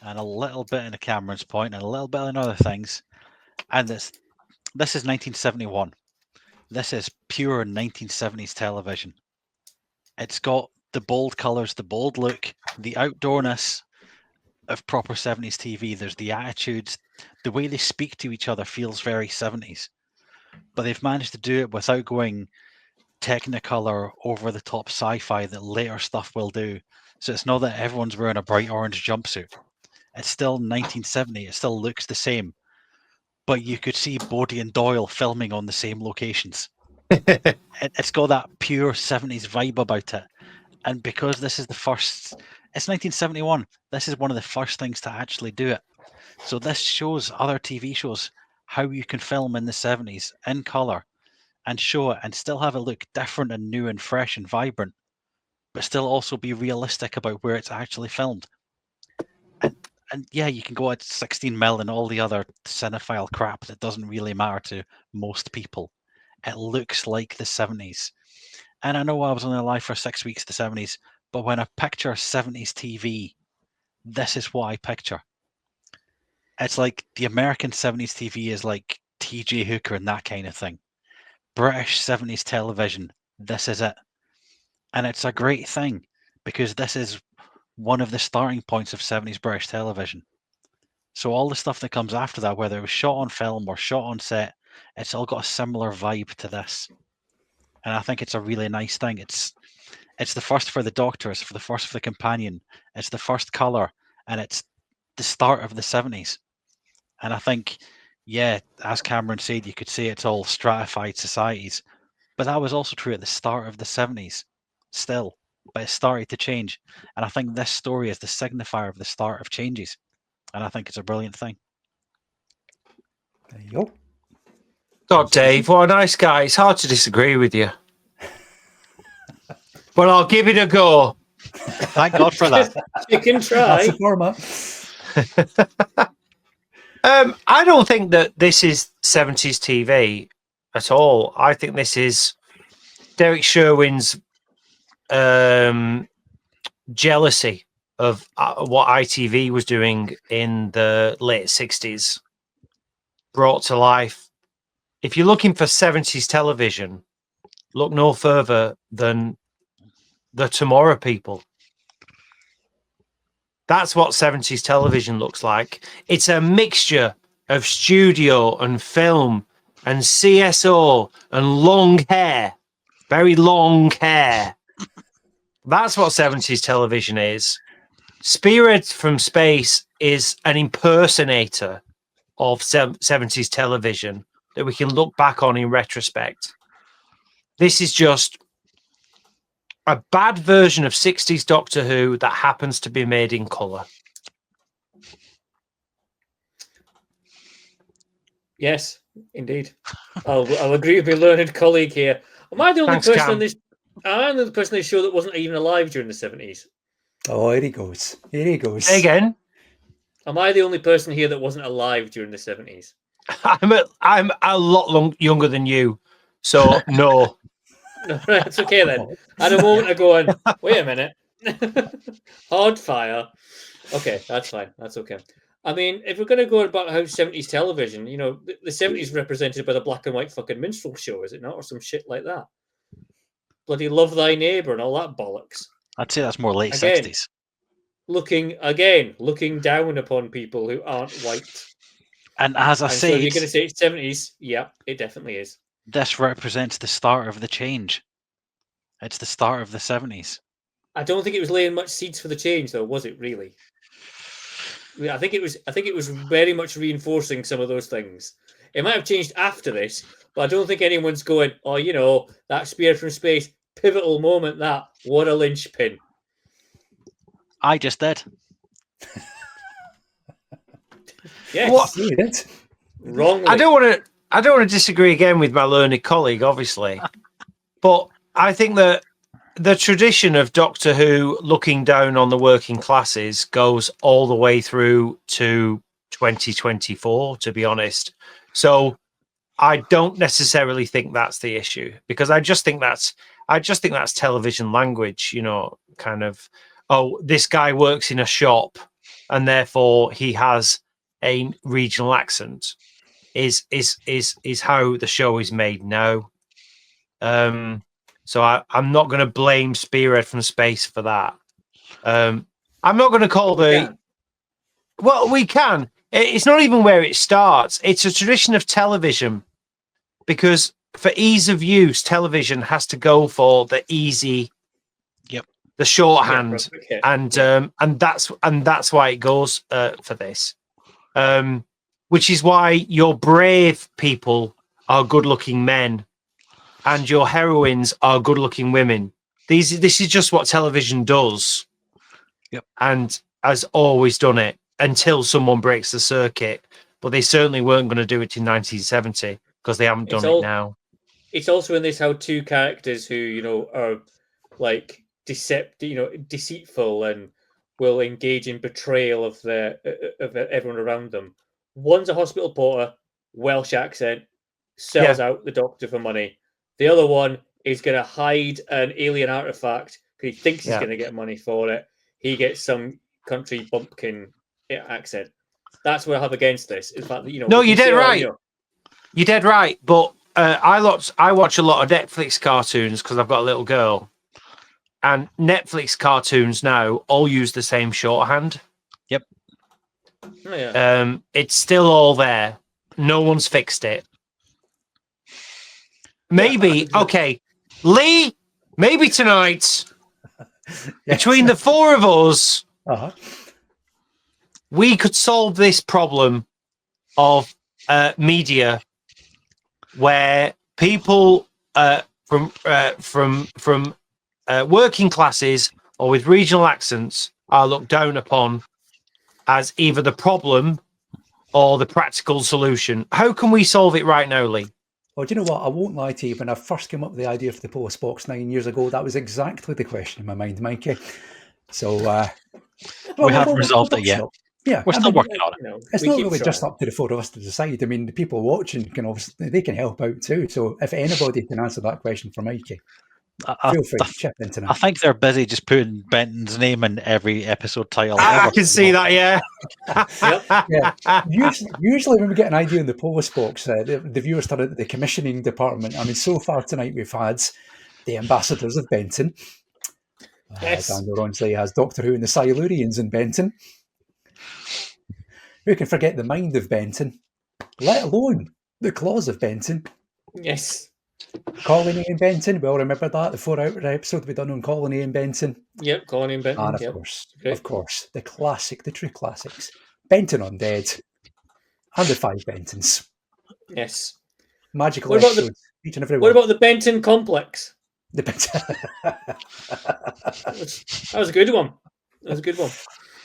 and a little bit into Cameron's point, and a little bit in other things. And this is 1971. This is pure 1970s television. It's got the bold colours, the bold look, the outdoorness, of proper 70s TV. There's the attitudes, the way they speak to each other feels very 70s. But they've managed to do it without going Technicolor, over the top sci-fi that later stuff will do. So it's not that everyone's wearing a bright orange jumpsuit. It's still 1970. It still looks the same. But you could see Bodie and Doyle filming on the same locations. It's got that pure 70s vibe about it. And because this is the first, it's 1971. This is one of the first things to actually do it. So this shows other TV shows how you can film in the 70s in color and show it and still have it look different and new and fresh and vibrant, but still also be realistic about where it's actually filmed. And yeah, you can go at 16 mil and all the other cinephile crap that doesn't really matter to most people. It looks like the 70s. And I know I was only alive for 6 weeks the 70s, but when I picture 70s TV, this is what I picture. It's like the American 70s TV is like TJ Hooker and that kind of thing. British 70s television, this is it. And it's a great thing because this is one of the starting points of 70s British television. So all the stuff that comes after that, whether it was shot on film or shot on set, it's all got a similar vibe to this. And I think it's a really nice thing. It's the first for the Doctor, it's the first for the Companion, it's the first colour, and it's the start of the 70s. And I think, yeah, as Cameron said, you could say it's all stratified societies, but that was also true at the start of the 70s still, but it started to change. And I think this story is the signifier of the start of changes. And I think it's a brilliant thing. There you go. God, Dave, what a nice guy. It's hard to disagree with you. But I'll give it a go. Thank God for that. You can try. That's the format. I don't think that this is 70s TV at all. I think this is Derek Sherwin's jealousy of what ITV was doing in the late 60s brought to life. If you're looking for 70s television, look no further than the Tomorrow People. That's what 70s television looks like. It's a mixture of studio and film and CSO and long hair, very long hair. That's what 70s television is. Spearhead from Space is an impersonator of 70s television that we can look back on in retrospect. This is just a bad version of 60s Doctor Who that happens to be made in colour. Yes, indeed. I'll agree with my learned colleague here. Am I the only person Cam. on this? Am I the person on this show that wasn't even alive during the 70s? Oh, here he goes. Here he goes. Say again. Am I the only person here that wasn't alive during the 70s? I'm a lot younger than you, so no. No, it's okay then. I had a moment of going, wait a minute. Hard fire. Okay, that's fine. That's okay. I mean, if we're going to go about how 70s television, you know, the 70s represented by the black and white fucking minstrel show, is it not? Or some shit like that. Bloody Love Thy Neighbour and all that bollocks. I'd say that's more late Again, 60s. Looking down upon people who aren't white. And as I So said, if you're going to say it's 70s, yeah, it definitely is. this represents the start of the change. It's the start of the 70s. I don't think it was laying much seeds for the change, though, was it? Really? I think it was very much reinforcing some of those things. It might have changed after this, but I don't think anyone's going, oh, you know, that Spearhead from Space, pivotal moment. That what a linchpin. I just did. Yes. What? Wrongly. I don't want to disagree again with my learned colleague, obviously, but I think that the tradition of Doctor Who looking down on the working classes goes all the way through to 2024, to be honest. So I don't necessarily think that's the issue, because I just think that's television language, you know, kind of, oh, this guy works in a shop and therefore he has a regional accent is how the show is made now. So I'm not going to blame Spearhead from Space for that. I'm not going to call the Well, we can. It's not even where it starts. It's a tradition of television because for ease of use, television has to go for the easy, the shorthand, and that's why it goes for this. Which is why your brave people are good-looking men, and your heroines are good-looking women. This is just what television does, and has always done it until someone breaks the circuit. But they certainly weren't going to do it in 1970 because they haven't done it now. It's also in this how two characters who are like deceitful and will engage in betrayal of everyone around them. One's a hospital porter, Welsh accent, sells out the doctor for money. The other one is going to hide an alien artifact because he thinks he's going to get money for it. He gets some country bumpkin accent. That's what I have against this. In fact, no, you're dead right. You're dead right. But I watch a lot of Netflix cartoons because I've got a little girl, and Netflix cartoons now all use the same shorthand. Yep. Oh, yeah. It's still all there. No one's fixed it. Maybe okay, Lee. Maybe tonight, between the four of us, we could solve this problem of media, where people from working classes or with regional accents are looked down upon as either the problem or the practical solution. How can we solve it right now, Lee? Well, do you know what? I won't lie to you. When I first came up with the idea for the Polis Box 9 years ago, that was exactly the question in my mind, Mikey. So we haven't resolved it yet. Yeah, we're still working on it. It's not really just up to the four of us to decide. I mean, the people watching can obviously help out too. So if anybody can answer that question for Mikey, feel free to chip into that. I think they're busy just putting Benton's name in every episode title. I can see that, yeah. Yeah. Usually when we get an idea in the Polis Box, the viewers turn into the commissioning department. I mean, so far tonight we've had the ambassadors of Benton. Daniel Ronsley has Doctor Who and the Silurians in Benton. Who can forget the mind of Benton, let alone the claws of Benton? Yes. Colony in Benton, we all remember that, the 4-hour episode we done on Colony in Benton. Yep, Colony in Benton. And of course, the classic, the true classics, Benton Undead, and the 5 Bentons. Yes. Magical episodes, each and every one. What about the Benton Complex? The Benton. That was a good one.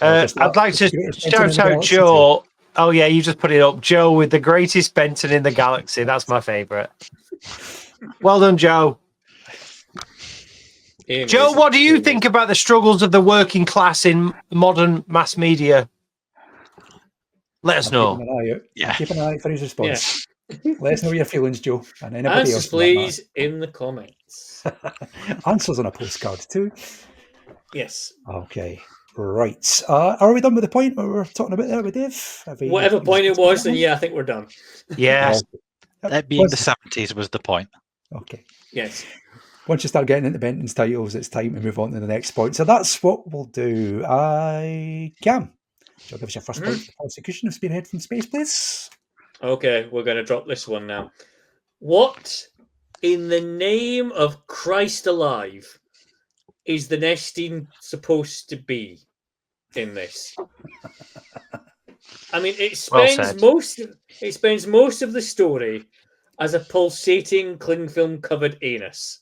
I'd like to shout out Joe. Oh, yeah, you just put it up. Joe with the greatest Benton in the galaxy. That's my favourite. Well done, Joe. Joe, what do you think about the struggles of the working class in modern mass media? Let us know. Keep an eye out for his response. Yeah. Let us know your feelings, Joe. And anybody Answers, else, please, in the comments. Answers on a postcard, too. Yes. Okay. Right. Are we done with the point we were talking about there with Dave? Whatever point it was, then I think we're done. Yeah. That being the 70s was the point. Okay. Yes. Once you start getting into Benton's titles, it's time to move on to the next point. So that's what we'll do. Cam, shall give us your first point for the prosecution of Spearhead from Space, please? Okay, we're going to drop this one now. What in the name of Christ alive is the nesting supposed to be in this? I mean, it spends most of the story as a pulsating cling film covered anus,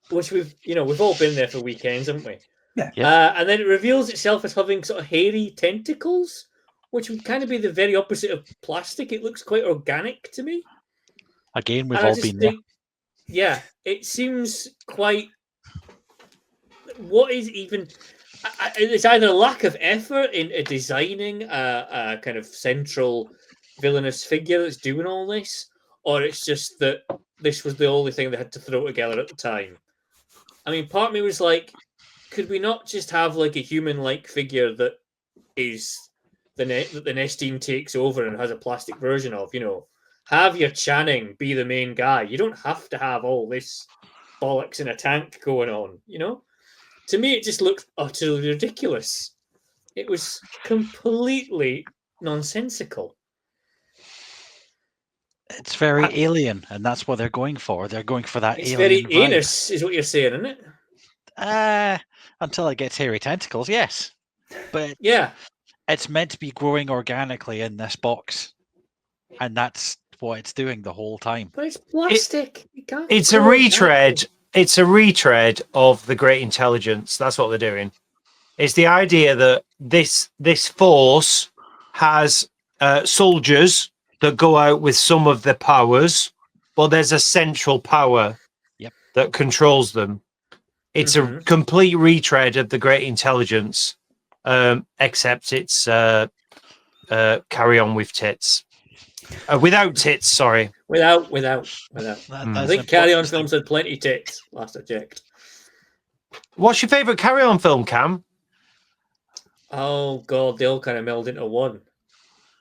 which we've all been there for weekends, haven't we? Yeah. And then it reveals itself as having sort of hairy tentacles, which would kind of be the very opposite of plastic. It looks quite organic to me. Again, we've all been there. Yeah, it seems quite. What is even? It's either a lack of effort in designing a kind of central villainous figure that's doing all this, or it's just that this was the only thing they had to throw together at the time. I mean, part of me was like, could we not just have like a human-like figure that is that the NEST team takes over and has a plastic version of? Have your Channing be the main guy. You don't have to have all this bollocks in a tank going on. To me, it just looked utterly ridiculous. It was completely nonsensical. It's very alien, and that's what they're going for. They're going for that It's alien very vibe. anus, is what you're saying, isn't it? Until it gets hairy tentacles, yes. But Yeah. it's meant to be growing organically in this box, and that's what it's doing the whole time. But it's plastic. It's a retread. It's a retread of the Great Intelligence. That's what they're doing. It's the idea that this force has soldiers that go out with some of the powers, but there's a central power that controls them. It's a complete retread of the Great Intelligence, except it's Carry On with tits. Without tits, sorry. Without. I think Carry On films had plenty of tits, last I checked. What's your favourite Carry On film, Cam? Oh, God, they all kind of meld into one.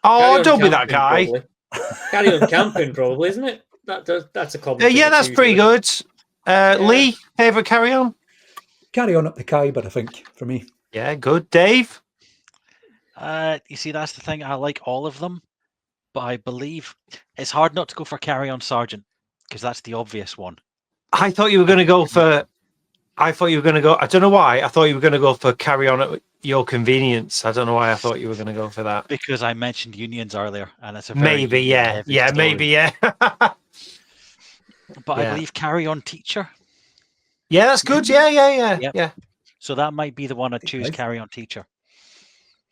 Oh, don't be that guy. Probably. Carry On Camping, probably, isn't it? That's a common. Yeah, that's pretty good. Lee, favourite Carry On? Carry On Up the Khyber, I think, for me. Yeah, good. Dave? You see, that's the thing. I like all of them, but I believe it's hard not to go for Carry On Sergeant, because that's the obvious one. I thought you were going to go for... I don't know why. I thought you were going to go for Carry On at Your Convenience. I don't know why I thought you were going to go for that. Because I mentioned unions earlier, and it's a very maybe, yeah. Yeah, story. maybe, yeah. But I believe Carry On Teacher. Yeah, that's good. Yeah. So that might be the one I'd choose, Carry On Teacher.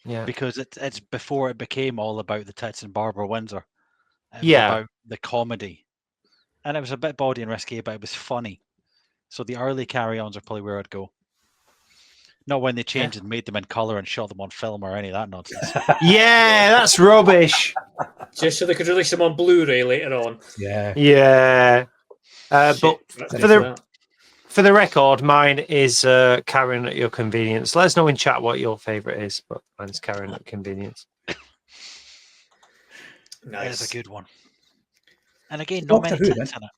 Yeah. Because it's before it became all about the tits and Barbara Windsor. It was about the comedy. And it was a bit bawdy and risky, but it was funny. So the early Carry-Ons are probably where I'd go. Not when they changed and made them in colour and shot them on film or any of that nonsense. Yeah, that's rubbish. Just so they could release them on Blu-ray later on. Yeah. Yeah. But for the record, mine is Karen at Your Convenience. Let us know in chat what your favourite is, but mine's Karen at Convenience. Nice. That's a good one. And again, not many tits in it.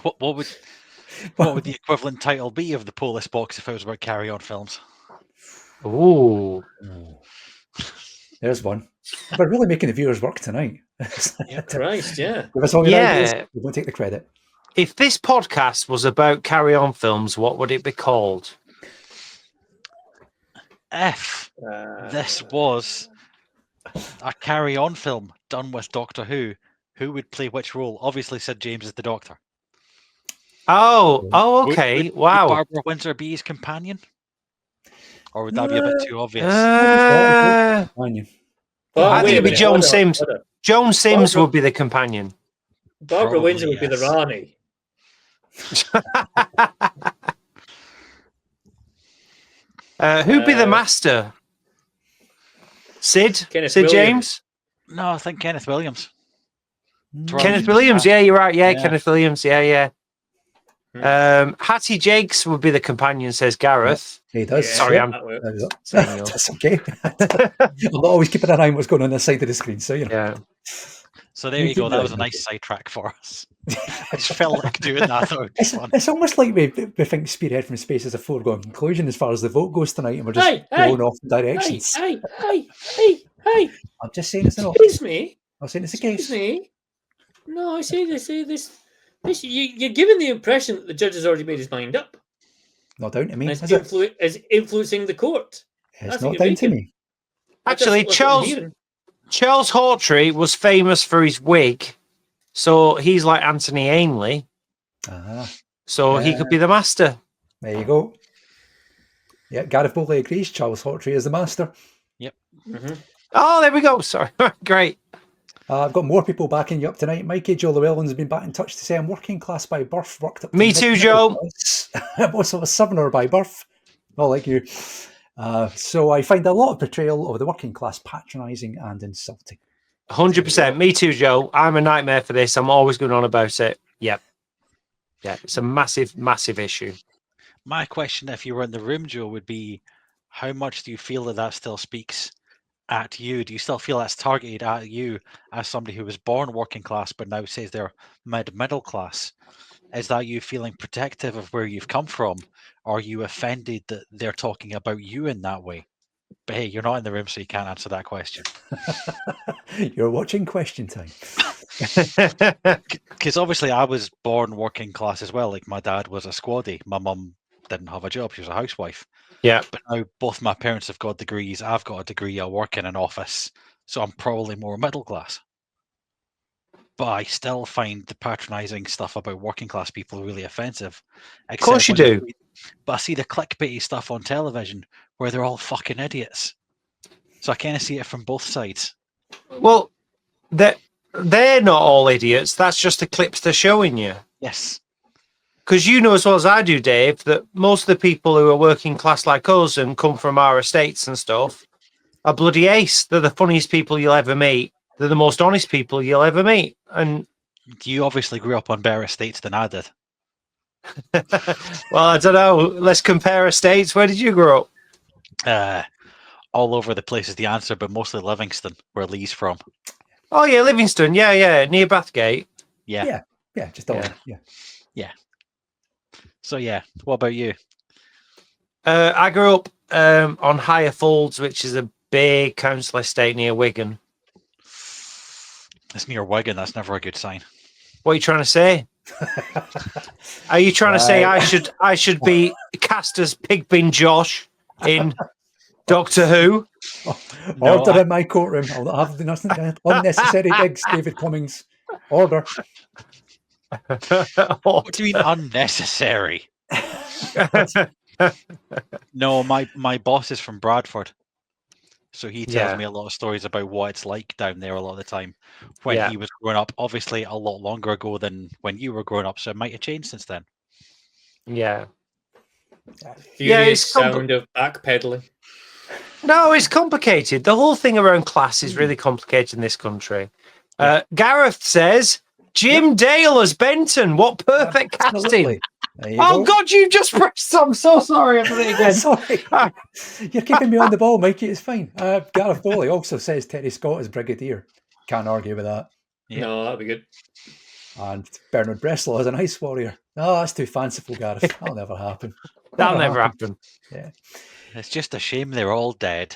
What would the equivalent title be of the Polis Box if it was about Carry On films? Ooh. There's one. We're really making the viewers work tonight. Christ, yeah. Give us all your ideas. We won't take the credit. If this podcast was about Carry On films, what would it be called? If this was a Carry On film done with Doctor Who would play which role? Obviously, Sid James is the Doctor. Oh, okay. Would wow. Barbara Windsor be his companion? Or would that be a bit too obvious? I think it'd be Joan Sims. Joan Sims would be the companion. Barbara Windsor would be the Rani. Who'd be the master? Sid? Sid Williams. James? No, I think Kenneth Williams. Kenneth Williams, yeah, you're right. Yeah, Kenneth Williams, yeah. Hattie Jakes would be the companion, says Gareth. He does. Yeah, sorry, that's okay. I'm not always keeping an eye on what's going on the side of the screen, so you know. Yeah. So there you go. That was a nice sidetrack for us. I just felt like doing that. It's almost like we think Spearhead from Space is a foregone conclusion as far as the vote goes tonight, and we're just going off in directions. Hey! I'm just saying it's not. Excuse me. I'm saying it's a case. Excuse me. No, I say this. You're giving the impression that the judge has already made his mind up. Not down to me. Is influencing the court. It's not down to me. Actually, Charles Hawtrey was famous for his wig, so he's like Anthony Ainley. So he could be the master. There you go. Yeah, Gareth Bowley agrees. Charles Hawtrey is the master. Yep. Mm-hmm. Oh, there we go. Sorry. Great. I've got more people backing you up tonight. Mikey, Joe Llewellyn's has been back in touch to say I'm working class by birth. Worked up. Me too, Joe. I'm also a Southerner by birth. Not like you. So I find a lot of portrayal of the working class patronising and insulting. 100%. Me too, Joe. I'm a nightmare for this. I'm always going on about it. Yep. Yeah, it's a massive, massive issue. My question, if you were in the room, Joe, would be how much do you feel that still speaks at you? Do you still feel that's targeted at you as somebody who was born working class but now says they're middle class? Is that you feeling protective of where you've come from? Are you offended that they're talking about you in that way? But hey, you're not in the room, so you can't answer that question. You're watching Question Time. Because obviously I was born working class as well. Like my dad was a squaddy. My mum didn't have a job. She was a housewife. Yeah. But now both my parents have got degrees. I've got a degree. I work in an office. So I'm probably more middle class. But I still find the patronising stuff about working class people really offensive. Of course you do. But I see the clickbaity stuff on television where they're all fucking idiots. So I kind of see it from both sides. Well, they're not all idiots. That's just the clips they're showing you. Yes. Because you know as well as I do, Dave, that most of the people who are working class like us and come from our estates and stuff are bloody ace. They're the funniest people you'll ever meet. They're the most honest people you'll ever meet. And you obviously grew up on better estates than I did. Well, I don't know. Let's compare estates. Where did you grow up? All over the place is the answer, but mostly Livingston, where Lee's from. Oh yeah, Livingston. Yeah, near Bathgate. Yeah, just all yeah. So yeah, what about you? I grew up on Higher Folds, which is a big council estate near Wigan. It's near Wigan. That's never a good sign. What are you trying to say? Are you trying to say I should be cast as Pigbin Josh in Doctor Who? Order in my courtroom. I'll not have nothing unnecessary digs, David Cummings. Order. What do you mean unnecessary? No, my boss is from Bradford. So he tells me a lot of stories about what it's like down there a lot of the time when he was growing up. Obviously, a lot longer ago than when you were growing up, so it might have changed since then. Yeah. Furious sound of backpedaling. No, it's complicated. The whole thing around class is really complicated in this country. Gareth says, Jim Dale as Benton. What perfect casting. Oh, God, you just pressed. I'm so sorry. I've done it again. Sorry. You're keeping me on the ball, Mikey. It's fine. Gareth Bowley also says Terry Scott is Brigadier. Can't argue with that. Yeah. No, that'd be good. And Bernard Bresslaw is an ice warrior. No, that's too fanciful, Gareth. That'll never happen. That'll never happen. Yeah. It's just a shame they're all dead.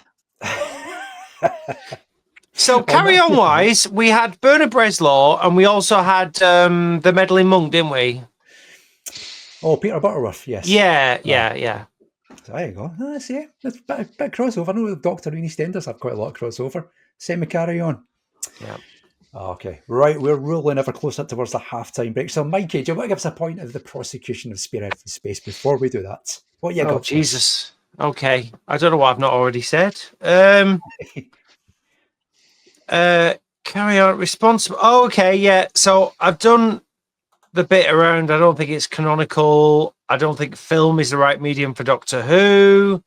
So carry on wise, we had Bernard Bresslaw and we also had the meddling monk, didn't we? Oh, Peter Butterworth, yes. Yeah. So there you go. That's a bit of crossover. I know with Doctor Who and EastEnders have quite a lot of crossover. Semi carry on. Yeah. Okay, right. We're rolling ever closer towards the half-time break. So, Mikey, do you want to give us a point of the prosecution of Spearhead from Space before we do that? What you got? Oh, Jesus. Okay. I don't know what I've not already said. Carry on responsible. Oh, okay, yeah. So I've done the bit around. I don't think it's canonical. I don't think film is the right medium for Doctor Who.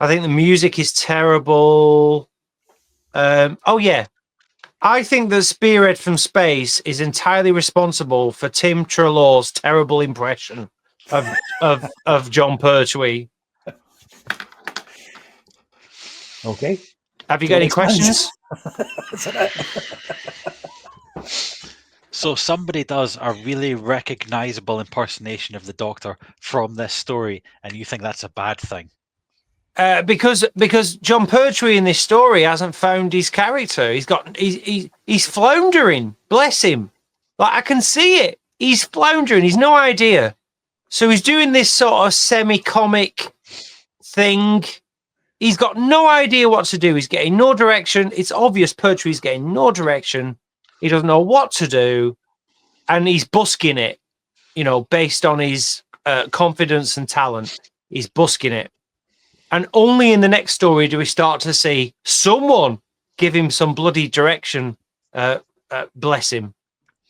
I think the music is terrible. Oh, yeah. I think that Spearhead from Space is entirely responsible for Tim Trelaw's terrible impression of John Pertwee. Okay. Have you got any questions? So somebody does a really recognizable impersonation of the Doctor from this story, and you think that's a bad thing? Because John Pertwee in this story hasn't found his character. He's floundering. Bless him. Like, I can see it. He's floundering. He's no idea. So he's doing this sort of semi-comic thing. He's got no idea what to do. He's getting no direction. It's obvious Pertwee's getting no direction. He doesn't know what to do. And he's busking it, based on his confidence and talent. He's busking it. And only in the next story do we start to see someone give him some bloody direction. Bless him.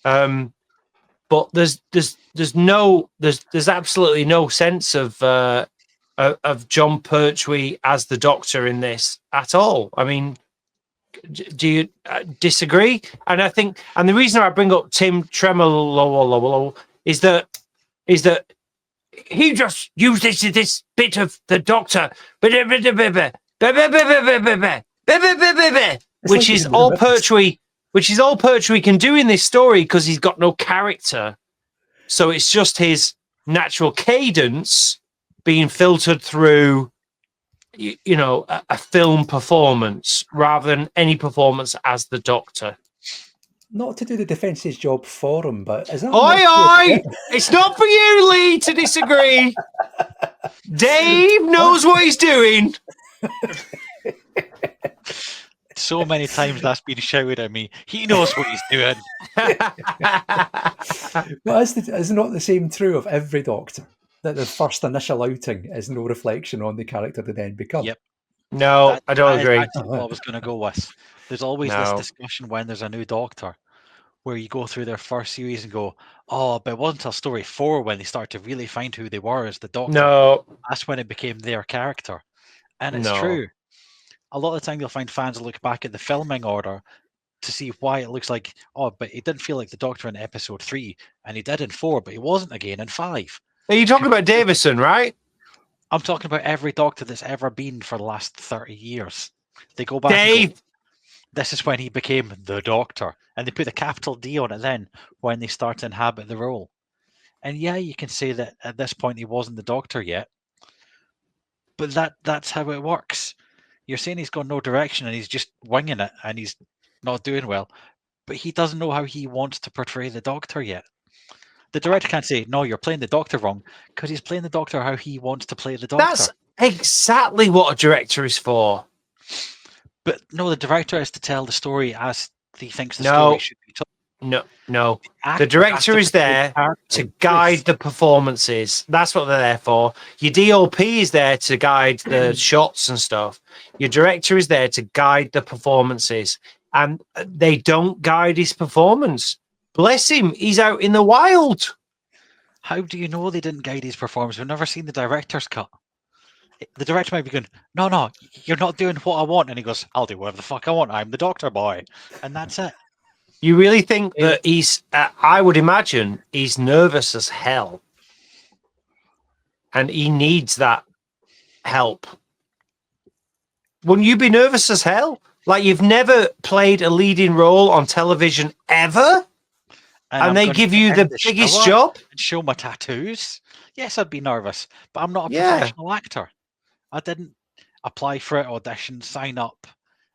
But there's absolutely no sense of John Pertwee as the Doctor in this at all. I mean, do you disagree? And I think, and the reason I bring up Tim Tremolo is that he just used this bit of the Doctor, which is all Pertwee can do in this story because he's got no character. So it's just his natural cadence being filtered through, a film performance rather than any performance as the Doctor. Not to do the defence's job for him, but is that... Oi! It's not for you, Lee, to disagree. Dave knows what he's doing. So many times that's been shouted at me. He knows what he's doing. But is not the same true of every Doctor? That the first initial outing is no reflection on the character they then become? Yep. No, I don't agree. That's what I was going to go with. There's always this discussion when there's a new Doctor where you go through their first series and go, oh, but it wasn't until story 4 when they start to really find who they were as the Doctor. No. That's when it became their character. And it's true. A lot of the time you'll find fans look back at the filming order to see why it looks like, oh, but he didn't feel like the Doctor in episode 3, and he did in 4, but he wasn't again in 5. Are you talking about Davison, right? I'm talking about every Doctor that's ever been for the last 30 years. They go back Dave! and go, this is when he became the Doctor. And they put a capital D on it then when they start to inhabit the role. And yeah, you can say that at this point he wasn't the Doctor yet. But that's how it works. You're saying he's got no direction and he's just winging it and he's not doing well. But he doesn't know how he wants to portray the Doctor yet. The director can't say, no, you're playing the Doctor wrong, because he's playing the Doctor how he wants to play the Doctor. That's exactly what a director is for. But no, the director is to tell the story as he thinks the story should be told. No. The director is there to guide the performances. That's what they're there for. Your DOP is there to guide the shots and stuff. Your director is there to guide the performances. And they don't guide his performance. Bless him, he's out in the wild. How do you know they didn't guide his performance? We've never seen the director's cut. The director might be going, no, you're not doing what I want. And he goes, I'll do whatever the fuck I want. I'm the Doctor boy. And that's it. You really think that he's, I would imagine, he's nervous as hell. And he needs that help. Wouldn't you be nervous as hell? Like you've never played a leading role on television ever? And they give you the biggest job? And show my tattoos? Yes, I'd be nervous. But I'm not a professional actor. I didn't apply for it, audition, sign up,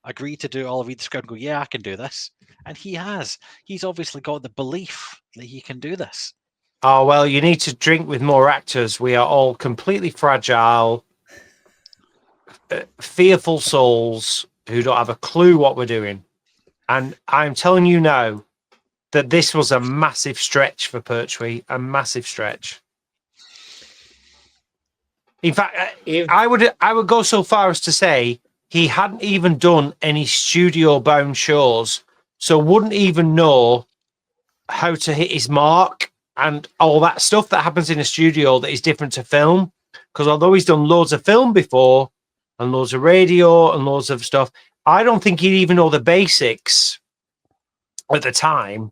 agree to do it all, read the script and go, yeah, I can do this. And he has. He's obviously got the belief that he can do this. Oh, well, you need to drink with more actors. We are all completely fragile, fearful souls who don't have a clue what we're doing. And I'm telling you now that this was a massive stretch for Pertwee, a massive stretch. In fact, I would go so far as to say he hadn't even done any studio-bound shows, so wouldn't even know how to hit his mark and all that stuff that happens in a studio that is different to film. Because although he's done loads of film before and loads of radio and loads of stuff, I don't think he'd even know the basics at the time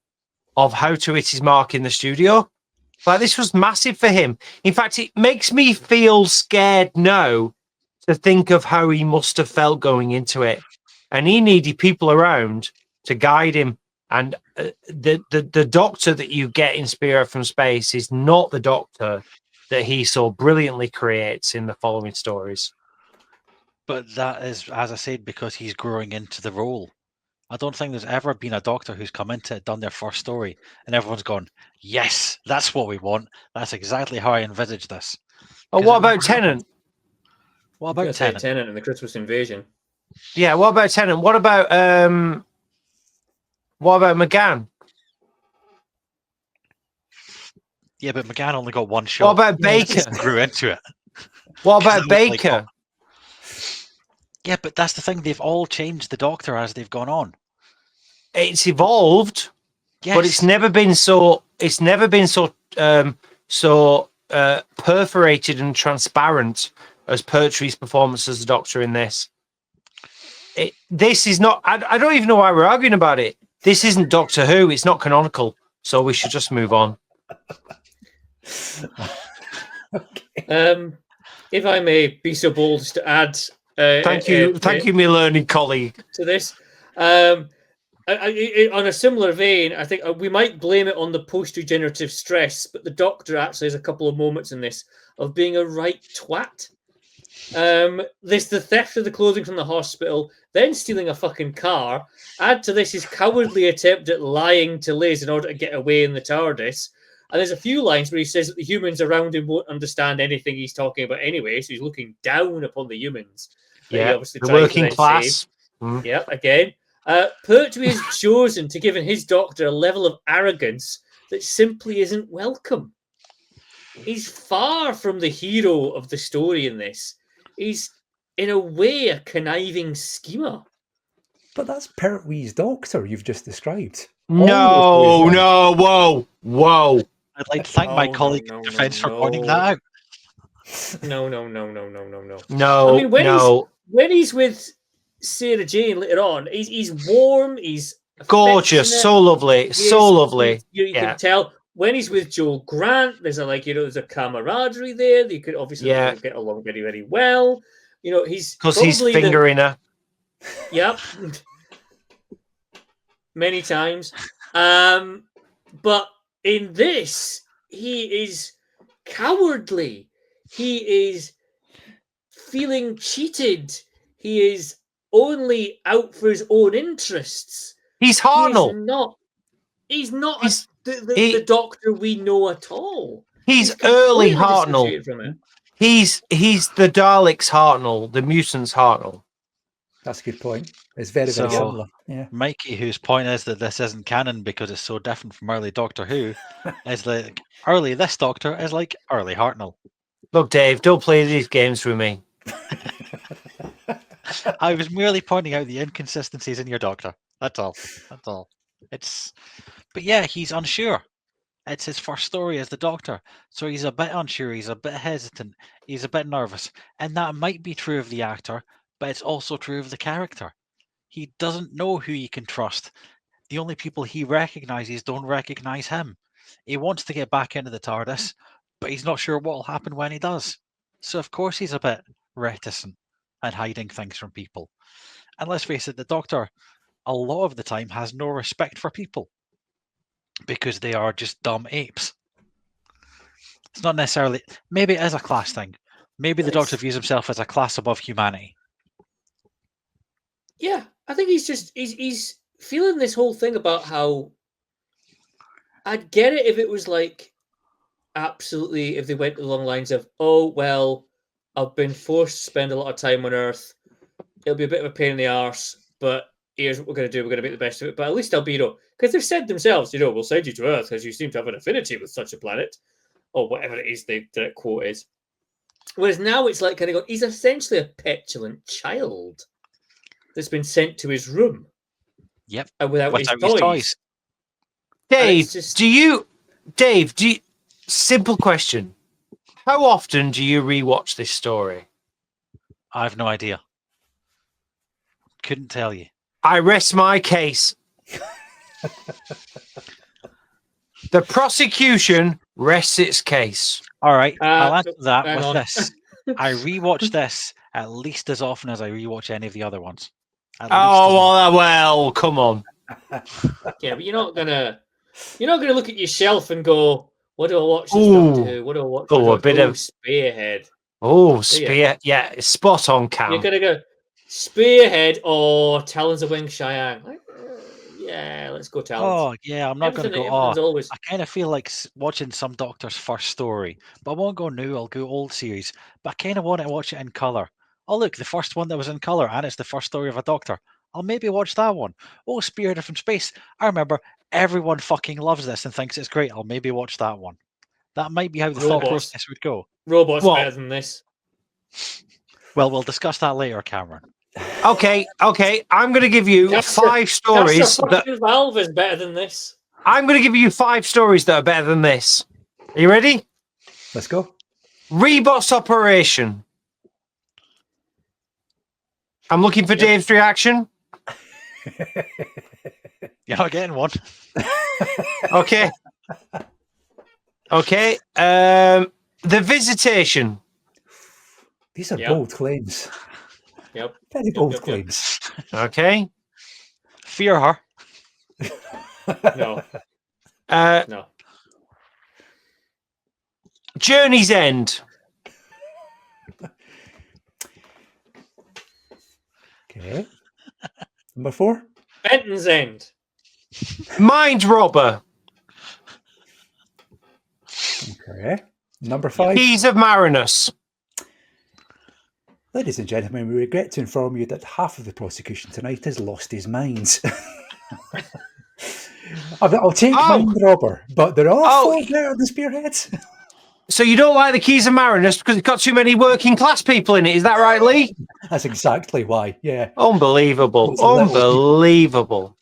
of how to hit his mark in the studio. Like, this was massive for him. In fact, it makes me feel scared now to think of how he must have felt going into it. And he needed people around to guide him. And the Doctor that you get in Spearhead from Space is not the Doctor that he so brilliantly creates in the following stories. But that is, as I said, because he's growing into the role. I don't think there's ever been a Doctor who's come into it, done their first story, and everyone's gone, yes, that's what we want. That's exactly how I envisaged this. Oh, what about Tennant? What about Tennant? Tennant and the Christmas Invasion. Yeah, what about Tennant? What about McGann? Yeah, but McGann only got one shot. What about Baker? He grew into it. What about Baker? Yeah, but that's the thing. They've all changed the Doctor as they've gone on. It's evolved, yes. But it's never been so. It's never been so perforated and transparent as Pertwee's performance as the Doctor in this. This is not. I don't even know why we're arguing about it. This isn't Doctor Who. It's not canonical. So we should just move on. Okay. If I may be so bold as to add Thank you, my learning colleague. To this. On a similar vein, I think we might blame it on the post-regenerative stress, but the Doctor actually has a couple of moments in this of being a right twat. There's the theft of the clothing from the hospital, then stealing a fucking car. Add to this his cowardly attempt at lying to Liz in order to get away in the TARDIS. And there's a few lines where he says that the humans around him won't understand anything he's talking about anyway, so he's looking down upon the humans. Yeah, the working class. Yeah, again. Pertwee is chosen to give his Doctor a level of arrogance that simply isn't welcome. He's far from the hero of the story in this. He's, in a way, a conniving schemer. But that's Pertwee's Doctor you've just described. No, whoa. I'd like to thank my colleague in defense for pointing that out. No. No, I mean, when he's with Sarah Jane later on, he's warm, he's gorgeous, so lovely, so lovely. You can tell when he's with Joel Grant, there's a camaraderie there. They could obviously get along very, very well. He's because he's fingering her. Yep, many times. But in this, he is cowardly. He is feeling cheated. He is only out for his own interests. He's Hartnell. He's not the Doctor we know at all. He's early Hartnell. He's the Daleks Hartnell, the mutants Hartnell. That's a good point. It's very, very similar. Yeah. Mikey, whose point is that this isn't canon because it's so different from early Doctor Who, is like early this Doctor is like early Hartnell. Look, Dave, don't play these games with me. I was merely pointing out the inconsistencies in your Doctor. That's all. But yeah, he's unsure. It's his first story as the Doctor, so he's a bit unsure. He's a bit hesitant. He's a bit nervous, and that might be true of the actor, but it's also true of the character. He doesn't know who he can trust. The only people he recognizes don't recognize him. He wants to get back into the TARDIS, but he's not sure what will happen when he does. So of course he's a bit reticent and hiding things from people. And let's face it, the Doctor, a lot of the time, has no respect for people because they are just dumb apes. It's not necessarily... Maybe it is a class thing. Maybe the Doctor views himself as a class above humanity. Yeah, I think he's feeling this whole thing about how I'd get it if it was like absolutely if they went along lines of, oh well, I've been forced to spend a lot of time on Earth. It'll be a bit of a pain in the arse, but here's what we're going to do. We're going to make the best of it. But at least I'll be, because they've said themselves, we'll send you to Earth because you seem to have an affinity with such a planet, or whatever it is the quote is. Whereas now it's like kind of going, he's essentially a petulant child that's been sent to his room. Yep. And without his toys. Dave, simple question. How often do you rewatch this story? I have no idea. Couldn't tell you. I rest my case. The prosecution rests its case. All right, I'll answer that with this. I rewatch this at least as often as I rewatch any of the other ones. Well, come on. Yeah, but you're not gonna look at your shelf and go, "What do I watch this Doctor Who? What do I watch?" A bit of Spearhead. Oh, yeah, spot on, Cam. You're gonna go Spearhead or Talons of Wing Cheyenne. Yeah, let's go Talons. Oh, yeah, I'm not going to go. I kind of feel like watching some Doctor's first story, but I won't go new. I'll go old series, but I kind of want to watch it in color. Oh, look, the first one that was in color, and it's the first story of a Doctor. I'll maybe watch that one. Oh, Spearhead from Space. I remember everyone fucking loves this and thinks it's great. I'll maybe watch that one. That might be how the thought process would go. Robots better than this. Well, we'll discuss that later, Cameron. Okay. I'm going to give you 5 stories. Valve is better than this. I'm going to give you 5 stories that are better than this. Are you ready? Let's go. Rebots Operation. I'm looking for Dave's reaction. You're not getting one. Okay. The Visitation. These are bold claims. Yep. Very bold Yep. claims. Okay. Fear her. No. No. Journey's End. Okay. Number 4. Bentons End. Mind Robber. Okay. Number 5. Keys of Marinus. Ladies and gentlemen, we regret to inform you that half of the prosecution tonight has lost his mind. I'll take Mind Robber, but they're all far better than Spearhead. So you don't like the Keys of Marinus because it's got too many working class people in it, is that right, Lee? That's exactly why, yeah. Unbelievable. Unbelievable.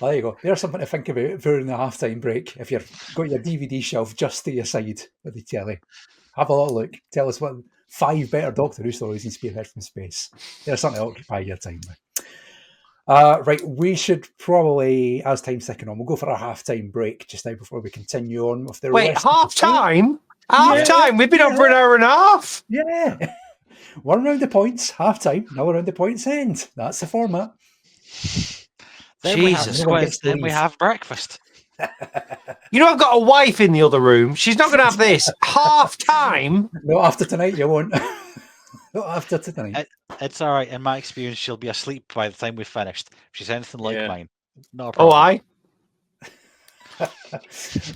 There you go. There's something to think about during the halftime break. If you've got your DVD shelf just to your side of the telly, have a little look. Tell us what 5 better Doctor Who stories in Spearhead from Space. There's something to occupy your time with. Right, we should probably, as time's ticking on, we'll go for a halftime break just now before we continue on with the rest. Half time? Half time? We've been on for an hour and a half. Yeah. 1 round of points, halftime, another round of points end. That's the format. Then we have breakfast. You know, I've got a wife in the other room. She's not going to have this. Half time? No, after tonight, you won't. Not after tonight. It's all right. In my experience, she'll be asleep by the time we've finished. If she's anything like mine. No problem. Oh, aye.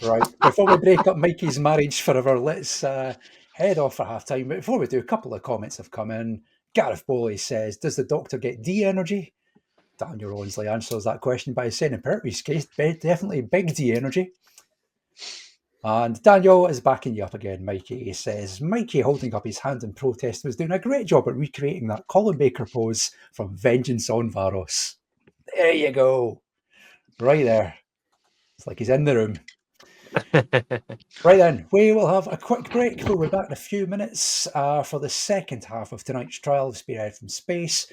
Right. Before we break up Mikey's marriage forever, let's head off for halftime. But before we do, a couple of comments have come in. Gareth Bowley says, does the Doctor get D energy? Daniel Ronsley answers that question by saying, in Pertwee's case, definitely big D energy. And Daniel is backing you up again, Mikey. He says, Mikey holding up his hand in protest was doing a great job at recreating that Colin Baker pose from Vengeance on Varos. There you go. Right there. It's like he's in the room. Right then, we will have a quick break. We'll be back in a few minutes for the second half of tonight's trial of Spearhead from Space.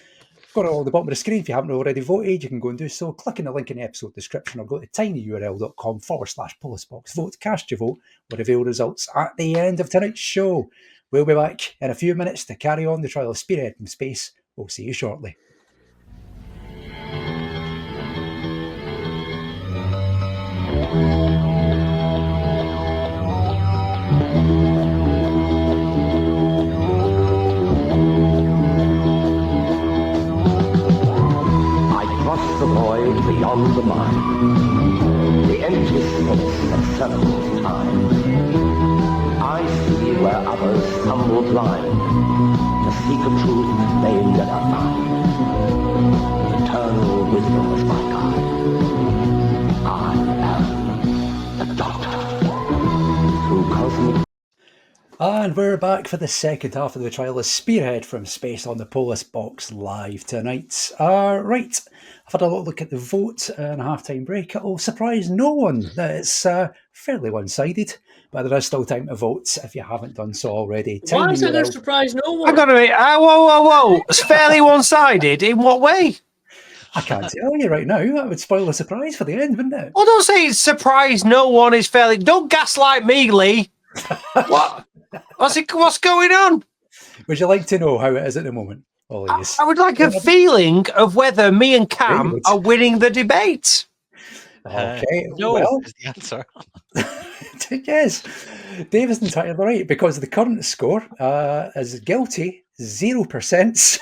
Got it all at the bottom of the screen. If you haven't already voted, you can go and do so. Click on the link in the episode description or go to tinyurl.com/Polis Box. Vote, cast your vote. We'll reveal results at the end of tonight's show. We'll be back in a few minutes to carry on the trial of Spearhead from Space. We'll see you shortly. The void beyond the mind, the empty space that circles time. I see where others stumble blind to seek a truth they never find. Eternal wisdom is my guide. I am the Doctor. Through cosmic. And we're back for the second half of the trial of Spearhead from Space on the Polis Box live tonight. Right, I've had a little look at the vote and a halftime break. It'll surprise no one that it's fairly one-sided, but there is still time to vote if you haven't done so already. Why is it going to surprise no one? I've got to be, whoa. It's fairly one-sided. In what way? I can't tell you right now. That would spoil the surprise for the end, wouldn't it? Well, don't say it's surprise no one is fairly... Don't gaslight me, Lee. What? What's going on? Would you like to know how it is at the moment? I would like a feeling of whether me and Cam are winning the debate. Okay, no well, is the answer. Yes, Dave is entirely right, because the current score is guilty 0%,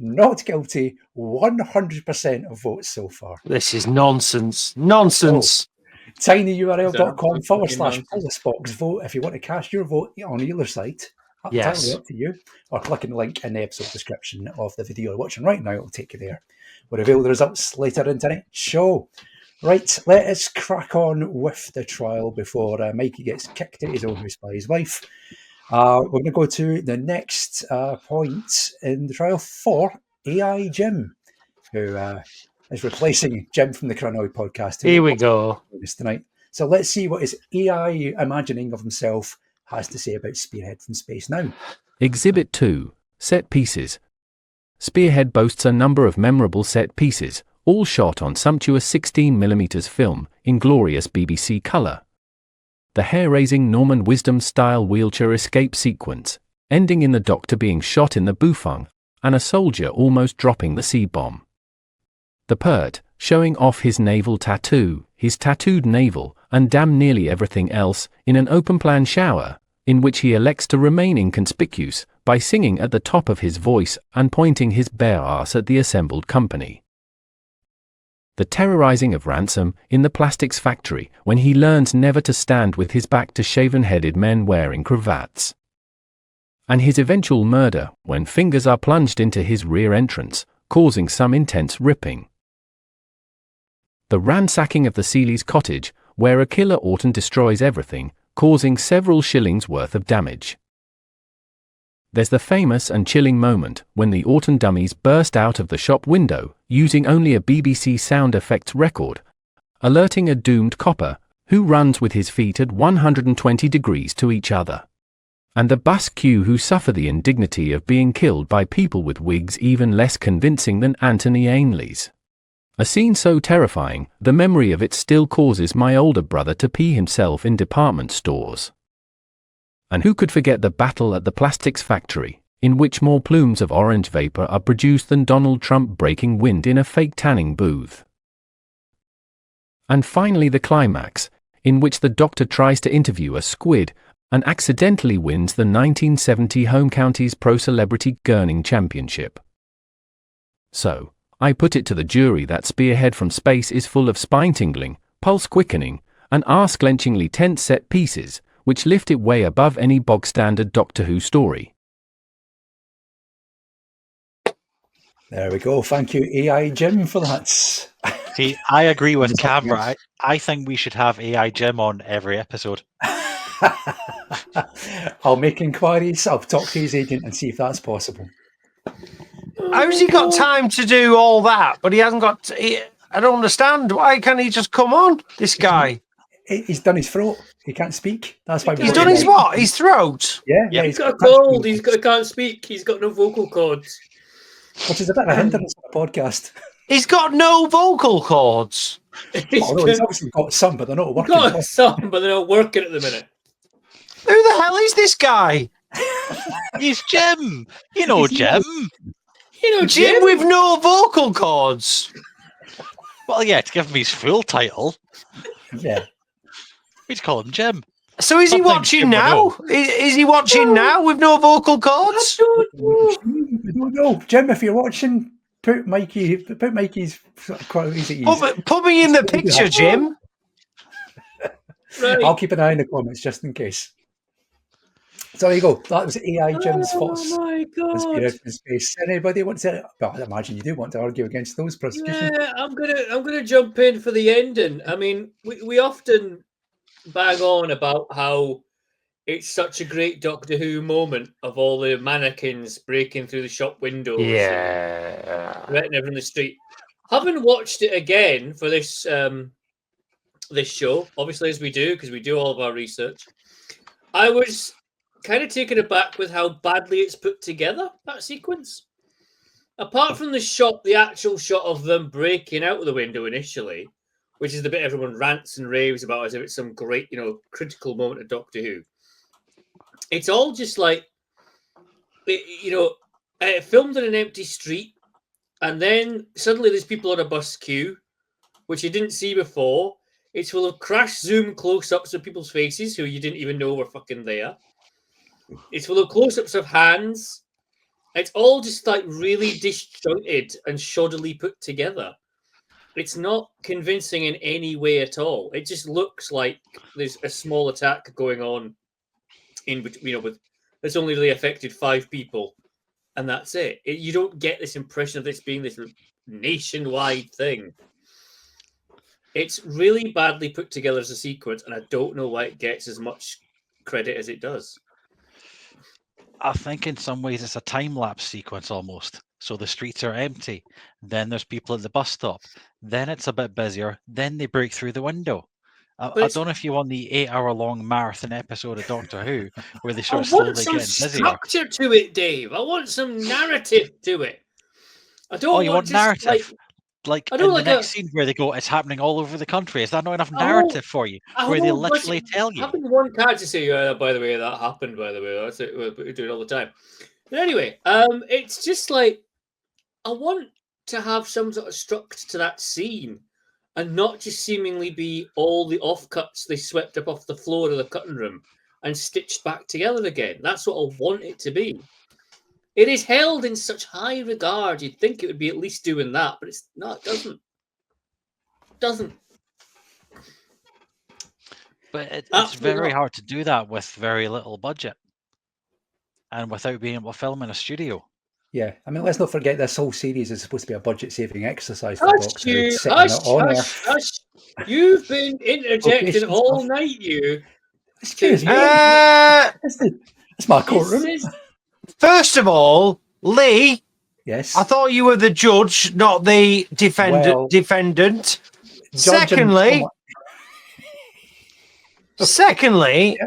not guilty 100% of votes so far. This is nonsense. Nonsense. tinyurl.com/Polisbox. Vote if you want to cast your vote on either side. Yes. Entirely up to you. Or click on the link in the episode description of the video you're watching right now. It'll take you there. We'll reveal the results later in tonight's show. Right, let us crack on with the trial before Mikey gets kicked out his own house by his wife. We're going to go to the next point in the trial for AI Jim, who is replacing Jim from the Crinoid podcast. Here we go. Tonight. So let's see what his AI imagining of himself has to say about Spearhead from Space now. Exhibit 2, Set Pieces. Spearhead boasts a number of memorable set pieces, all shot on sumptuous 16mm film in glorious BBC colour. The hair-raising Norman Wisdom-style wheelchair escape sequence, ending in the Doctor being shot in the bufang, and a soldier almost dropping the C-bomb. The Pert, showing off his naval tattoo, his tattooed navel, and damn nearly everything else, in an open-plan shower, in which he elects to remain inconspicuous by singing at the top of his voice and pointing his bare ass at the assembled company. The terrorizing of Ransom in the plastics factory when he learns never to stand with his back to shaven-headed men wearing cravats. And his eventual murder when fingers are plunged into his rear entrance, causing some intense ripping. The ransacking of the Seeley's cottage, where a killer Orton destroys everything, causing several shillings worth of damage. There's the famous and chilling moment when the Orton dummies burst out of the shop window, using only a BBC sound effects record, alerting a doomed copper, who runs with his feet at 120 degrees to each other. And the bus queue who suffer the indignity of being killed by people with wigs even less convincing than Anthony Ainley's. A scene so terrifying, the memory of it still causes my older brother to pee himself in department stores. And who could forget the battle at the plastics factory, in which more plumes of orange vapor are produced than Donald Trump breaking wind in a fake tanning booth? And finally the climax, in which the Doctor tries to interview a squid, and accidentally wins the 1970 Home Counties Pro Celebrity Gurning Championship. So, I put it to the jury that Spearhead from Space is full of spine-tingling, pulse-quickening, and arse-clenchingly tense set pieces, which lift it way above any bog-standard Doctor Who story. There we go. Thank you, AI Jim, for that. See, I agree with Cameron. I think we should have AI Jim on every episode. I'll make inquiries. I'll talk to his agent and see if that's possible. How's he got time to do all that? But he hasn't got. I don't understand. Why can't he just come on? This guy. He's done his throat. He can't speak. That's why he's done his what? His throat. Yeah, he's got a cold. He can't speak. He's got no vocal cords, which is a bit of a hindrance on a podcast. He's got no vocal cords. He's obviously got some, but they're not working. Got some, but they're not working at the minute. Who the hell is this guy? He's Jim. You know Jim. You know Jim with no vocal cords. Well, yeah, to give him his full title. Yeah. We'd call him Jim. So is he watching now? Is he watching now with no vocal cords? I don't know. Jim, if you're watching, put Mikey's qualities at ease. Put me in the picture, Jim. Right. I'll keep an eye on the comments just in case. So there you go. That was AI Jim's thoughts. Oh my god! Spearhead from Space. Anybody want to? Well, I imagine you do want to argue against those prosecutions. Yeah, I'm gonna jump in for the ending. I mean, we often bang on about how it's such a great Doctor Who moment of all the mannequins breaking through the shop windows. Yeah, letting everyone in the street. Having watched it again for this this show, obviously as we do because we do all of our research, I was kind of taken aback with how badly it's put together, that sequence. Apart from the shot, the actual shot of them breaking out of the window initially, which is the bit everyone rants and raves about as if it's some great, critical moment of Doctor Who. It's all just like, filmed in an empty street, and then suddenly there's people on a bus queue, which you didn't see before. It's full of crash zoom close-ups of people's faces who you didn't even know were fucking there. It's full of close-ups of hands. It's all just like really disjointed and shoddily put together. It's not convincing in any way at all. It just looks like there's a small attack going on in between, with that's only really affected 5 people, and that's it. You don't get this impression of this being this nationwide thing. It's really badly put together as a sequence, and I don't know why it gets as much credit as it does. I think in some ways it's a time-lapse sequence almost. So the streets are empty. Then there's people at the bus stop. Then it's a bit busier. Then they break through the window. I don't know if you want the 8-hour-long marathon episode of Doctor Who where they sort of slowly get busier. Structure to it, Dave. I want some narrative to it. I don't want narrative? Like I know, in like the next scene where they go, it's happening all over the country. Is that not enough I narrative for you? I Where they know, but literally tell you. having one character say, by the way, that happened, by the way, that's it, we do it all the time. But anyway, it's just like, I want to have some sort of structure to that scene and not just seemingly be all the offcuts they swept up off the floor of the cutting room and stitched back together again. That's what I want it to be. It is held in such high regard. You'd think it would be at least doing that, but it's not. It doesn't. It doesn't. But it's Absolutely very not. hard to do that with very little budget and without being able to film in a studio. Yeah, I mean, let's not forget this whole series is supposed to be a budget-saving exercise for Hush, Doctor Who. you. Sitting Hush, on hush, hush. You've been interjecting Location all stuff. night, you. Excuse me. Uh, It's my courtroom. First of all, Lee, Yes. I thought you were the judge, not the Well, defendant. Judge and Secondly,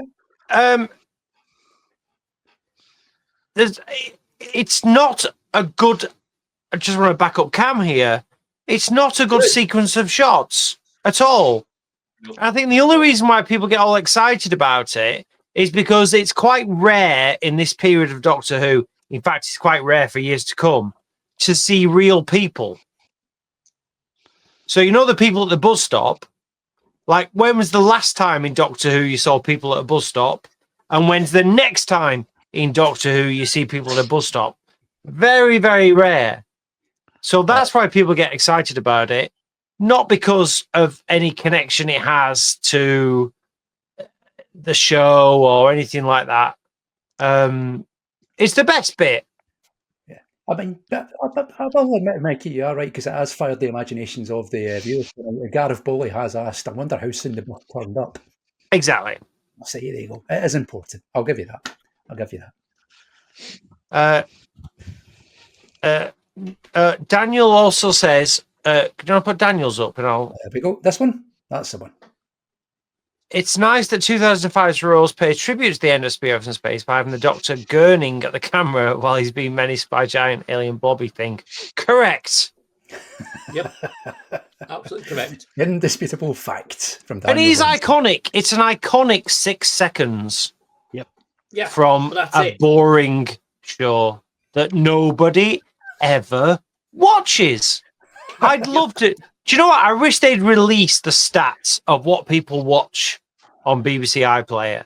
it's not a good. I just want to back up Cam here. It's not a good sequence of shots at all. I think the only reason why people get all excited about it is because it's quite rare in this period of Doctor Who. In fact, it's quite rare for years to come to see real people. So, you know, the people at the bus stop, like when was the last time in Doctor Who you saw people at a bus stop? And when's the next time in Doctor Who you see people at a bus stop? Very, very rare. So that's why people get excited about it. Not because of any connection it has to the show or anything like that. It's the best bit. Yeah, I mean, I will admit, Mikey, you are right, because it has fired the imaginations of the viewers. Gareth Bowley has asked, I wonder how soon the book turned up. Exactly. I'll say, there you go. It is important. I'll give you that. Daniel also says, can I put Daniel's up and I'll... There we go. This one? That's the one. It's nice that 2005's Rose pays tribute to the end of Spearhead From Space by having the Doctor gurning at the camera while he's being menaced by giant alien Bobby thing. Correct. Yep. Absolutely correct. Indisputable fact from Daniel. And he's Jones. iconic. It's an iconic 6 seconds. Yep. Yeah. From a boring show that nobody ever watches. I'd love to. Do you know what? I wish they'd release the stats of what people watch on BBC iPlayer,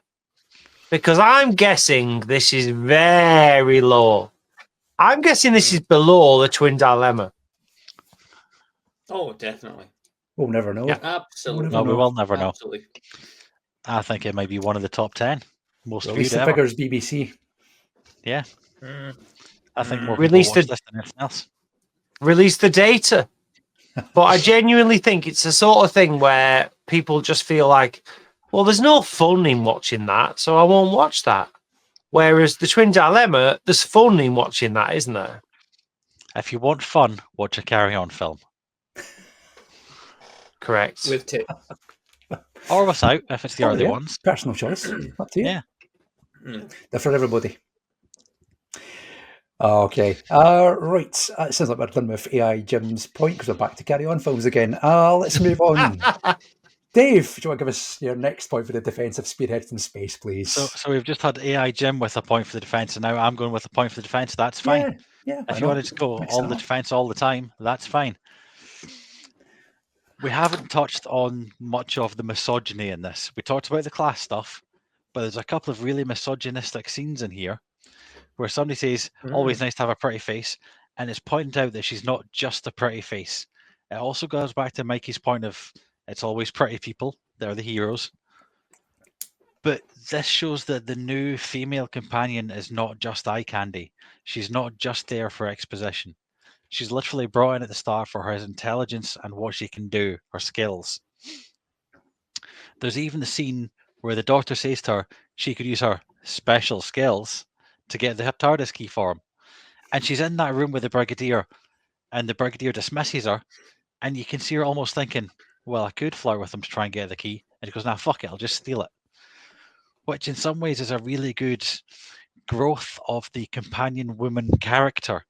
because I'm guessing this is very low. I'm guessing this is below the Twin Dilemma. Oh, definitely. We'll never know. Yeah. Absolutely. No, we will never know. Absolutely. I think it might be one of the top 10 most Release viewed the ever. figures, BBC. Yeah. I think more Release people watch the- this than anything else. Release the data. But I genuinely think it's the sort of thing where people just feel like, well, there's no fun in watching that, so I won't watch that. Whereas the Twin Dilemma, there's fun in watching that, isn't there? If you want fun, watch a Carry On film. Correct. With tits. Or without, if it's the early yeah. ones. Personal choice. Up to you. Yeah. They're for everybody. Okay. Right. It sounds like we're done with AI Jim's point because we're back to Carry On films again. Let's move on. Dave, do you want to give us your next point for the defence of Spearhead From Space, please? So we've just had AI Jim with a point for the defence, and now I'm going with a point for the defence. That's fine. Yeah. If you wanted to go all the defence all the time, that's fine. We haven't touched on much of the misogyny in this. We talked about the class stuff, but there's a couple of really misogynistic scenes in here where somebody says, always nice to have a pretty face, and it's pointed out that she's not just a pretty face. It also goes back to Mikey's point of it's always pretty people. They're the heroes. But this shows that the new female companion is not just eye candy. She's not just there for exposition. She's literally brought in at the start for her intelligence and what she can do, her skills. There's even the scene where the Doctor says to her she could use her special skills to get the TARDIS key for him. And she's in that room with the Brigadier, and the Brigadier dismisses her, and you can see her almost thinking, well, I could flirt with him to try and get the key. And he goes, nah, fuck it, I'll just steal it. Which in some ways is a really good growth of the companion woman character,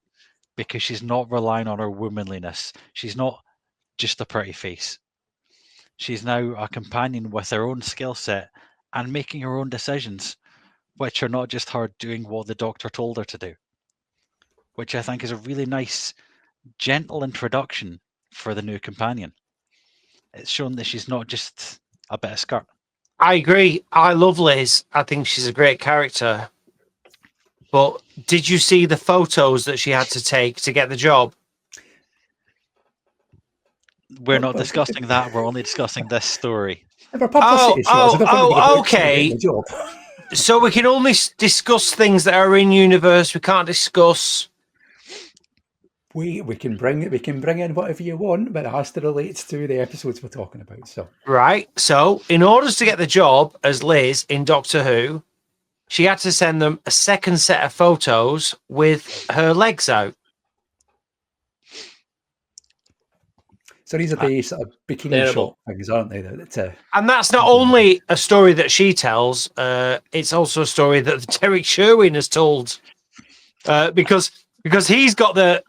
because she's not relying on her womanliness. She's not just a pretty face. She's now a companion with her own skill set and making her own decisions, which are not just her doing what the Doctor told her to do, which I think is a really nice, gentle introduction for the new companion. It's shown that she's not just a bit of skirt. I agree. I love Liz. I think she's a great character. But did you see the photos that she had to take to get the job? We're not discussing that. We're only discussing this story. Okay. So we can only discuss things that are in universe. We can't discuss. We can bring in whatever you want, but it has to relate to the episodes we're talking about. So right. So in order to get the job as Liz in Doctor Who, she had to send them a second set of photos with her legs out. So these are the sort of bikini shot things, aren't they? And that's not only a story that she tells, it's also a story that Derek Sherwin has told. Because he's got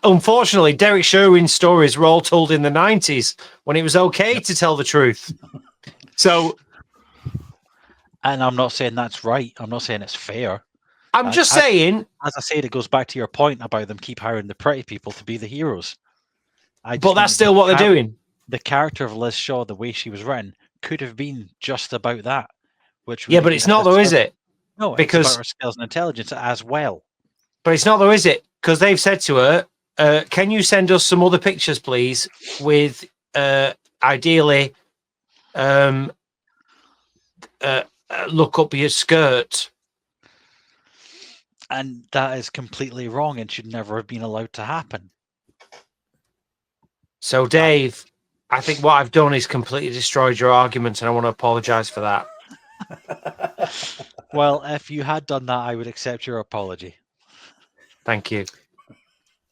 unfortunately, Derek Sherwin's stories were all told in the 90s when it was okay to tell the truth. So... And I'm not saying that's right. I'm not saying it's fair. I'm just saying... As I said, it goes back to your point about them keep hiring the pretty people to be the heroes. But that's still what they're doing. The character of Liz Shaw, the way she was written, could have been just about that. But it's not though, is it? No, because it's about her skills and intelligence as well. But it's not though, is it? Because they've said to her, can you send us some other pictures, please, with ideally look up your skirt. And that is completely wrong and should never have been allowed to happen. So, Dave, I think what I've done is completely destroyed your argument, and I want to apologise for that. Well, if you had done that, I would accept your apology. Thank you.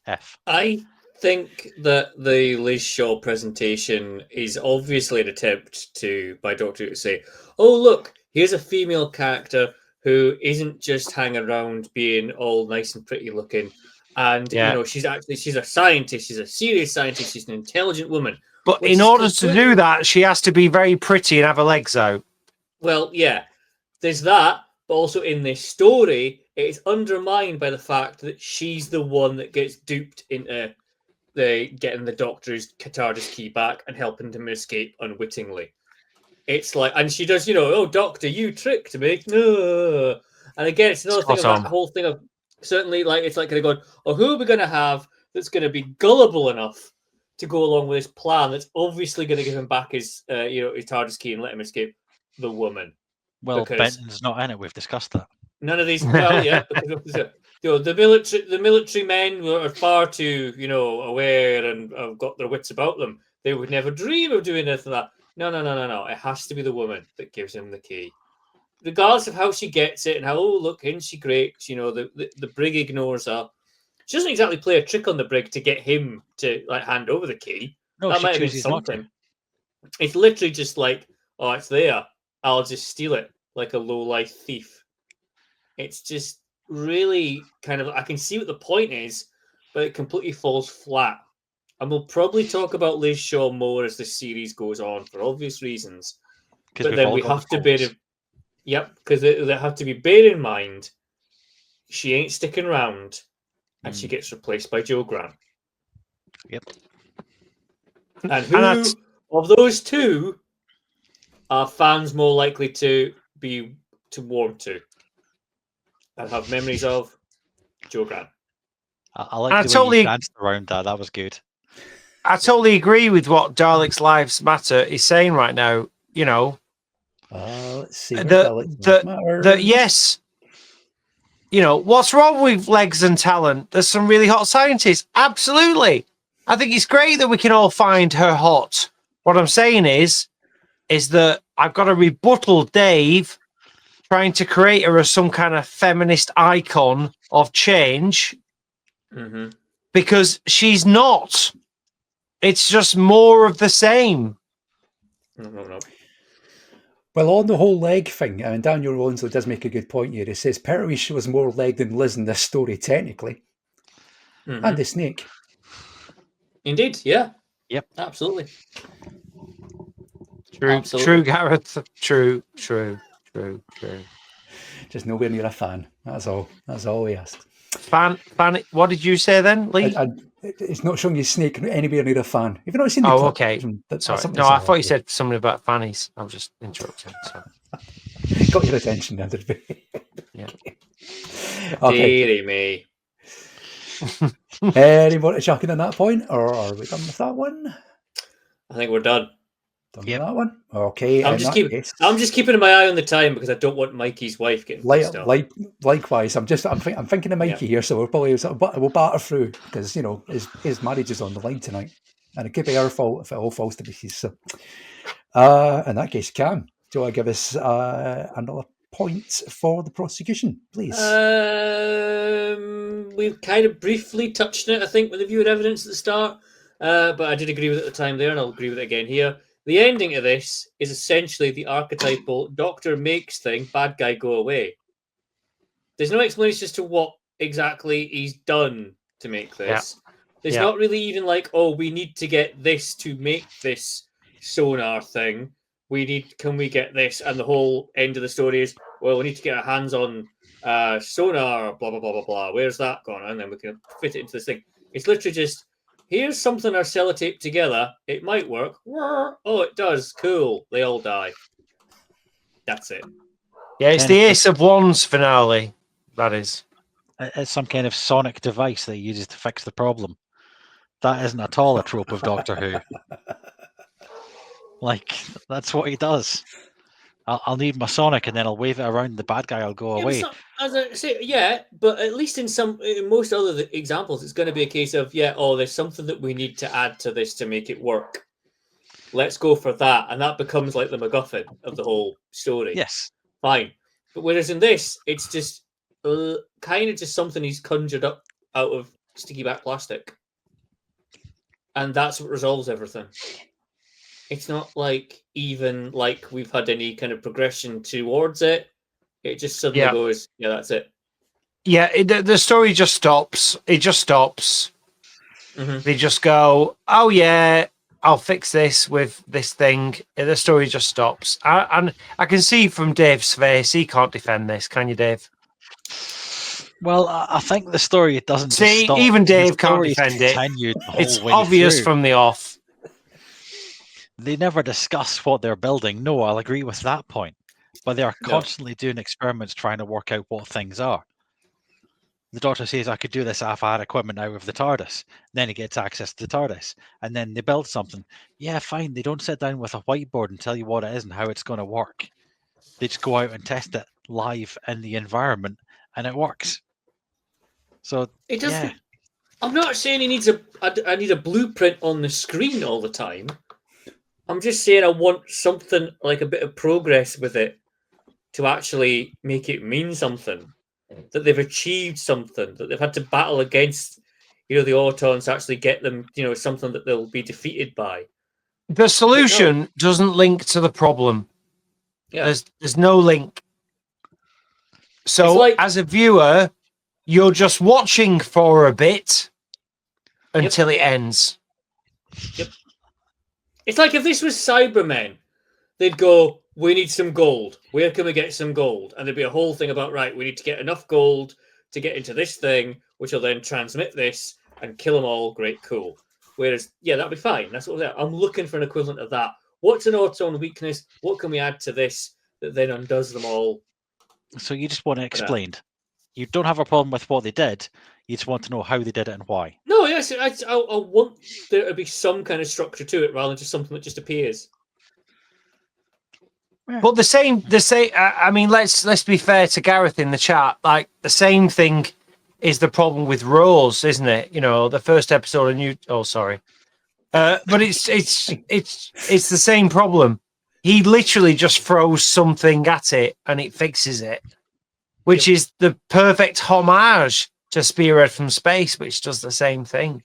F. I think that the Liz Shaw presentation is obviously an attempt by Doctor Who to say, oh, look, here's a female character who isn't just hanging around being all nice and pretty looking. And, she's a scientist. She's a serious scientist. She's an intelligent woman. But in order to do that, she has to be very pretty and have her legs out. Well, yeah, there's that. But also in this story, it's undermined by the fact that she's the one that gets duped into getting the Doctor's TARDIS key back and helping him escape unwittingly. It's like, and she does, oh, Doctor, you tricked me. No. And again, it's another thing of that whole thing of certainly, like, it's like kind of going, oh, who are we going to have that's going to be gullible enough to go along with this plan that's obviously going to give him back his, his TARDIS key and let him escape? The woman. Well, Benton's not in it. We've discussed that. None of these. Well, yeah, the military men are far too, aware and have got their wits about them. They would never dream of doing anything like that. No. It has to be the woman that gives him the key, regardless of how she gets it and how. Oh, look, isn't she great? The brig ignores her. She doesn't exactly play a trick on the brig to get him to hand over the key. No, that she might have been chooses something. It's literally just like, oh, it's there. I'll just steal it like a low-life thief. It's just really kind of, I can see what the point is, but it completely falls flat. And we'll probably talk about Liz Shaw more as the series goes on for obvious reasons. But then we have to bear because they have to be bear in mind she ain't sticking around and she gets replaced by Joe Grant. Yep. And who of those two are fans more likely to warm to and have memories of? Joe Grant. I like the way you danced around that. That was good. I totally agree with what Daleks' Lives Matter is saying right now. Let's see. Yes. What's wrong with legs and talent? There's some really hot scientists. Absolutely. I think it's great that we can all find her hot. What I'm saying is that I've got to rebuttal Dave trying to create her as some kind of feminist icon of change because she's not. It's just more of the same. No. Well, on the whole leg thing, and Daniel Ronsley does make a good point here. He says Pertwee shows more leg than Liz in this story, technically. And the snake. Indeed, yeah. Yep. Absolutely. True, Absolutely. true, Gareth. True. Just nowhere near a fan. That's all. That's all we asked. Fan. What did you say then, Lee? It's not showing you Snake anywhere near a fan. Have you not seen the Oh, clip? okay. That's Sorry. something No, to I say thought you after. said something about fannies. I was just interrupting. So. Got your attention now, did we? Yeah. Okay. Deary me. Any more to chuck in on that point, or are we done with that one? I think we're done. Done with that one. Okay. I'm just keeping my eye on the time because I don't want Mikey's wife getting pissed off. Likewise, I'm thinking of Mikey here, so we'll probably we'll batter through because his marriage is on the line tonight, and it could be our fault if it all falls to pieces. So, in that case, Cam, do you want to give us another point for the prosecution, please? We've kind of briefly touched on it, I think, with the viewer evidence at the start, but I did agree with it at the time there, and I'll agree with it again here. The ending of this is essentially the archetypal doctor makes thing, bad guy go away. There's no explanation as to what exactly he's done to make this. Yeah. There's not really even like, oh, we need to get this to make this sonar thing. Can we get this? And the whole end of the story is, well, we need to get our hands on sonar, blah, blah, blah, blah, blah. Where's that gone? And then we can fit it into this thing. It's literally just, here's something our sellotape together. It might work. Oh, it does. Cool. They all die. That's it. Yeah, it's the Ace of Wands finale. That is. It's some kind of sonic device that he uses to fix the problem. That isn't at all a trope of Doctor Who. Like, that's what he does. I'll need my sonic and then I'll wave it around. The bad guy will go away. As I say, but at least in most other examples, it's going to be a case of, there's something that we need to add to this to make it work. Let's go for that. And that becomes like the MacGuffin of the whole story. Yes. Fine. But whereas in this, it's just kind of just something he's conjured up out of sticky back plastic. And that's what resolves everything. It's not like even like we've had any kind of progression towards it. It just suddenly goes, that's it. Yeah, the story just stops. It just stops. Mm-hmm. They just go, oh yeah, I'll fix this with this thing. The story just stops. And I can see from Dave's face, he can't defend this. Can you, Dave? Well, I think the story doesn't see, stop. Even Dave can't defend it. It's obvious from the off. They never discuss what they're building. No, I'll agree with that point. But they are constantly doing experiments trying to work out what things are. The Doctor says, I could do this if I had equipment out of the TARDIS. Then he gets access to the TARDIS. And then they build something. Yeah, fine. They don't sit down with a whiteboard and tell you what it is and how it's going to work. They just go out and test it live in the environment and it works. So it doesn't. I'm not saying he needs I need a blueprint on the screen all the time. I'm just saying I want something like a bit of progress with it to actually make it mean something. That they've achieved something, that they've had to battle against, the Autons to actually get them, something that they'll be defeated by. The solution doesn't link to the problem. Yeah. There's no link. So as a viewer, you're just watching for a bit until it ends. Yep. It's like if this was Cybermen, they'd go, we need some gold. Where can we get some gold? And there'd be a whole thing about, right, we need to get enough gold to get into this thing, which will then transmit this and kill them all. Great, cool. Whereas, that'd be fine. That's what I'm looking for an equivalent of that. What's an Auton weakness? What can we add to this that then undoes them all? So you just want it explained. You don't have a problem with what they did. You just want to know how they did it and why. No, yes, I want there to be some kind of structure to it rather than just something that just appears. But the same. I mean, let's be fair to Gareth in the chat. Like the same thing is the problem with Rose, isn't it? The first episode of New. Oh, sorry. But it's the same problem. He literally just throws something at it and it fixes it, which is the perfect homage to Spearhead from Space, which does the same thing.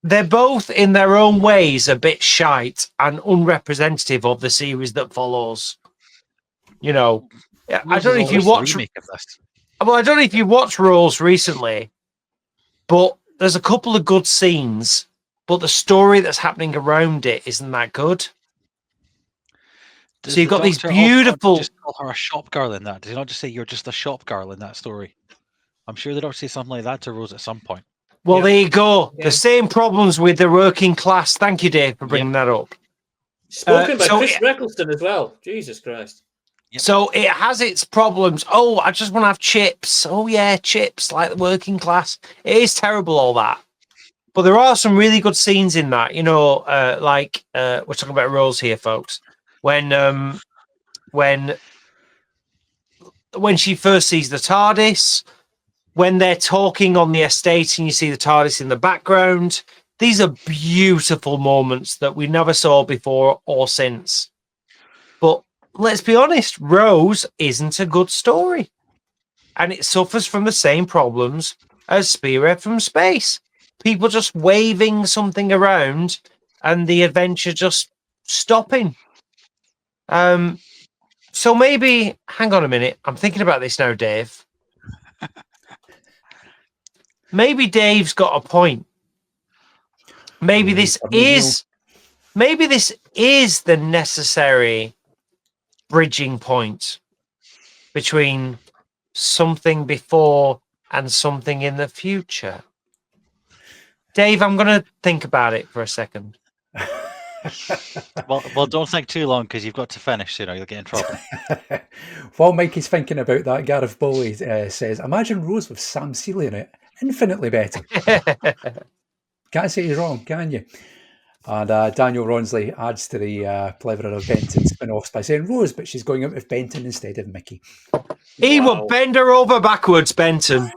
They're both in their own ways a bit shite and unrepresentative of the series that follows. I don't know if you watch. Well, I don't know if you watched Rose recently, but there's a couple of good scenes but the story that's happening around it isn't that good. Does so you've the got these Doctor also beautiful. just call her a shop girl in that? Does he not just say you're just a shop girl in that story? I'm sure the Doctor says something like that to Rose at some point. Well, there you go. Yeah. The same problems with the working class. Thank you, Dave, for bringing that up. Spoken by Chris Eccleston as well. Jesus Christ. Yep. So it has its problems. Oh, I just want to have chips. Oh, yeah, chips, like the working class. It is terrible, all that. But there are some really good scenes in that. You know, we're talking about Rose here, folks. When she first sees the TARDIS, when they're talking on the estate and you see the TARDIS in the background, these are beautiful moments that we never saw before or since. But let's be honest, Rose isn't a good story. And it suffers from the same problems as Spearhead from Space. People just waving something around and the adventure just stopping. So maybe, hang on a minute. I'm thinking about this now, Dave. Maybe Dave's got a point. Maybe this is the necessary bridging point between something before and something in the future. Dave, I'm going to think about it for a second. Well, don't think too long because you've got to finish soon or you'll get in trouble. While Mikey's thinking about that, Gareth Bowley says, imagine Rose with Sam Seeley in it. Infinitely better. Can't say he's wrong, can you? And Daniel Ronsley adds to the plethora of Benton spin-offs by saying Rose, but she's going out with Benton instead of Mickey. He will bend her over backwards, Benton.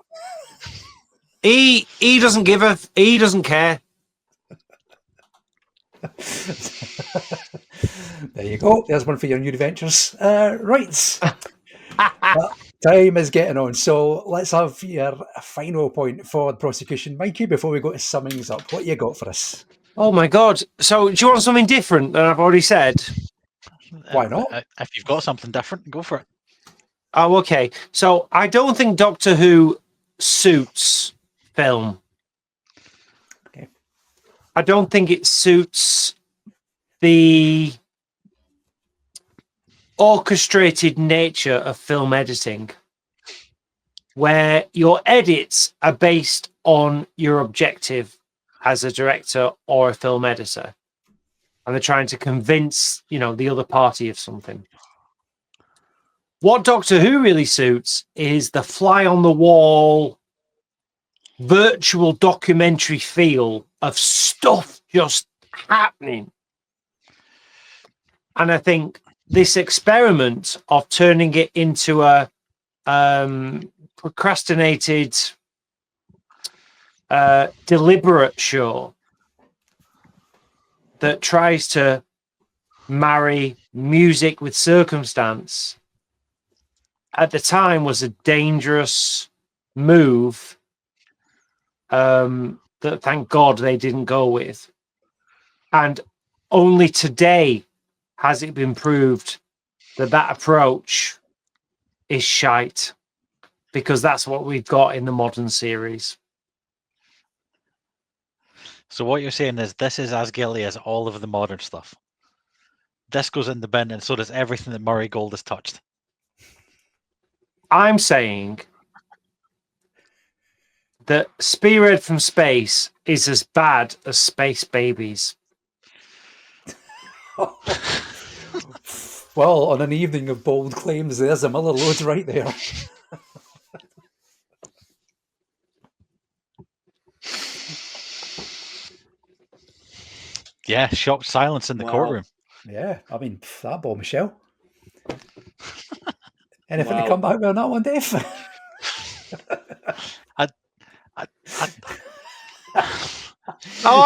He doesn't give a... He doesn't care. There you go. There's one for your new adventures. Right. Time is getting on. So let's have your final point for the prosecution. Mikey, before we go to summings up, what you got for us? Oh, my God. So do you want something different than I've already said? Why not? If you've got something different, go for it. Oh, okay. So I don't think Doctor Who suits film. Okay. I don't think it suits the orchestrated nature of film editing, where your edits are based on your objective as a director or a film editor, and they're trying to convince, the other party of something. What Doctor Who really suits is the fly on the wall, virtual documentary feel of stuff just happening. And I think this experiment of turning it into a procrastinated, deliberate show that tries to marry music with circumstance at the time was a dangerous move that, thank God, they didn't go with. And only today has it been proved that approach is shite, because that's what we've got in the modern series. So what you're saying is this is as guilty as all of the modern stuff. This goes in the bin, and so does everything that Murray Gold has touched. I'm saying that Spearhead from Space is as bad as Space Babies. Well, on an evening of bold claims, there's a Miller load right there. Yeah, shocked silence in the courtroom. Yeah, I mean, that ball, Michelle. Anything to come back with on that one, Dave? I've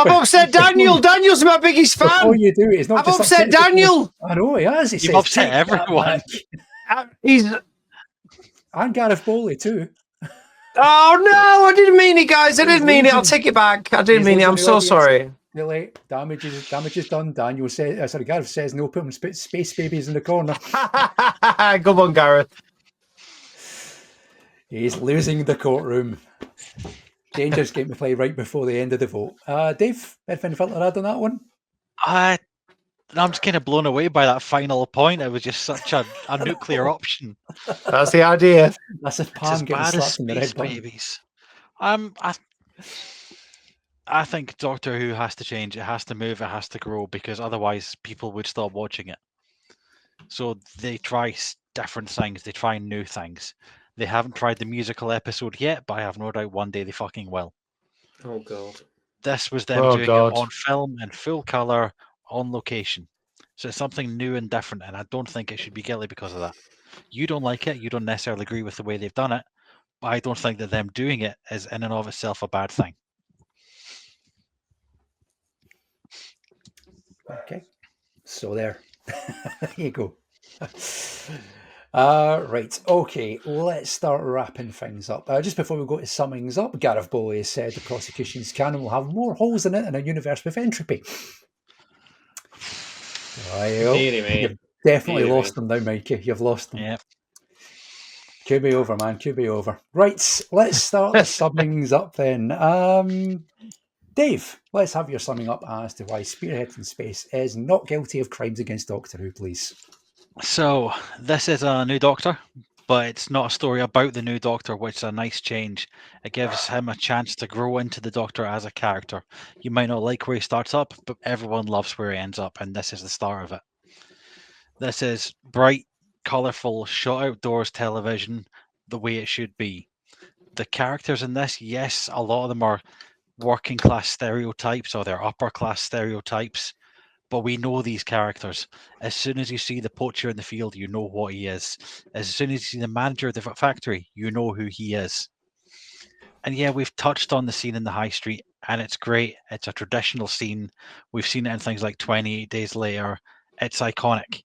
upset Daniel. Daniel's my biggest fan. Before you do it, it's not I've just upset Daniel. I know he has. He You've says, upset everyone. And Gareth Bowley too. Oh no, I didn't mean it, guys. I didn't mean it. I'll take it back. I didn't mean it. I'm so sorry. Really, damage is done. Daniel says, Gareth says no, put him Space Babies in the corner. Come on, Gareth. He's losing the courtroom. Dangerous game to play right before the end of the vote. Dave, anything felt to add on that one? I'm just kind of blown away by that final point. It was just such a nuclear option. That's the idea. That's if It's Pam as getting bad as slapped in the Space red button. Babies. I think Doctor Who has to change. It has to move. It has to grow, because otherwise people would stop watching it. So they try different things. They try new things. They haven't tried the musical episode yet, but I have no doubt one day they fucking will. Oh God. This was them doing it on film in full colour, on location. So it's something new and different, and I don't think it should be guilty because of that. You don't like it. You don't necessarily agree with the way they've done it, but I don't think that them doing it is in and of itself a bad thing. Okay, so there you go. Right, okay, let's start wrapping things up. Just before we go to summings up, Gareth Bowley has said the prosecution's canon will have more holes in it than a universe with entropy. You've definitely lost them now, Mikey. You've lost them. Yeah. Could be over, man. Could be over. Right, let's start the summings up then. Dave, let's have your summing up as to why Spearhead from Space is not guilty of crimes against Doctor Who, please. So, this is a new Doctor, but it's not a story about the new Doctor, which is a nice change. It gives him a chance to grow into the Doctor as a character. You might not like where he starts up, but everyone loves where he ends up, and this is the start of it. This is bright, colourful, shot outdoors television, the way it should be. The characters in this, yes, a lot of them are working class stereotypes or they're upper class stereotypes, but we know these characters. As soon as you see the poacher in the field, you know what he is. As soon as you see the manager of the factory, you know who he is. And yeah, we've touched on the scene in the high street, and it's great. It's a traditional scene. We've seen it in things like 28 Days Later. It's iconic.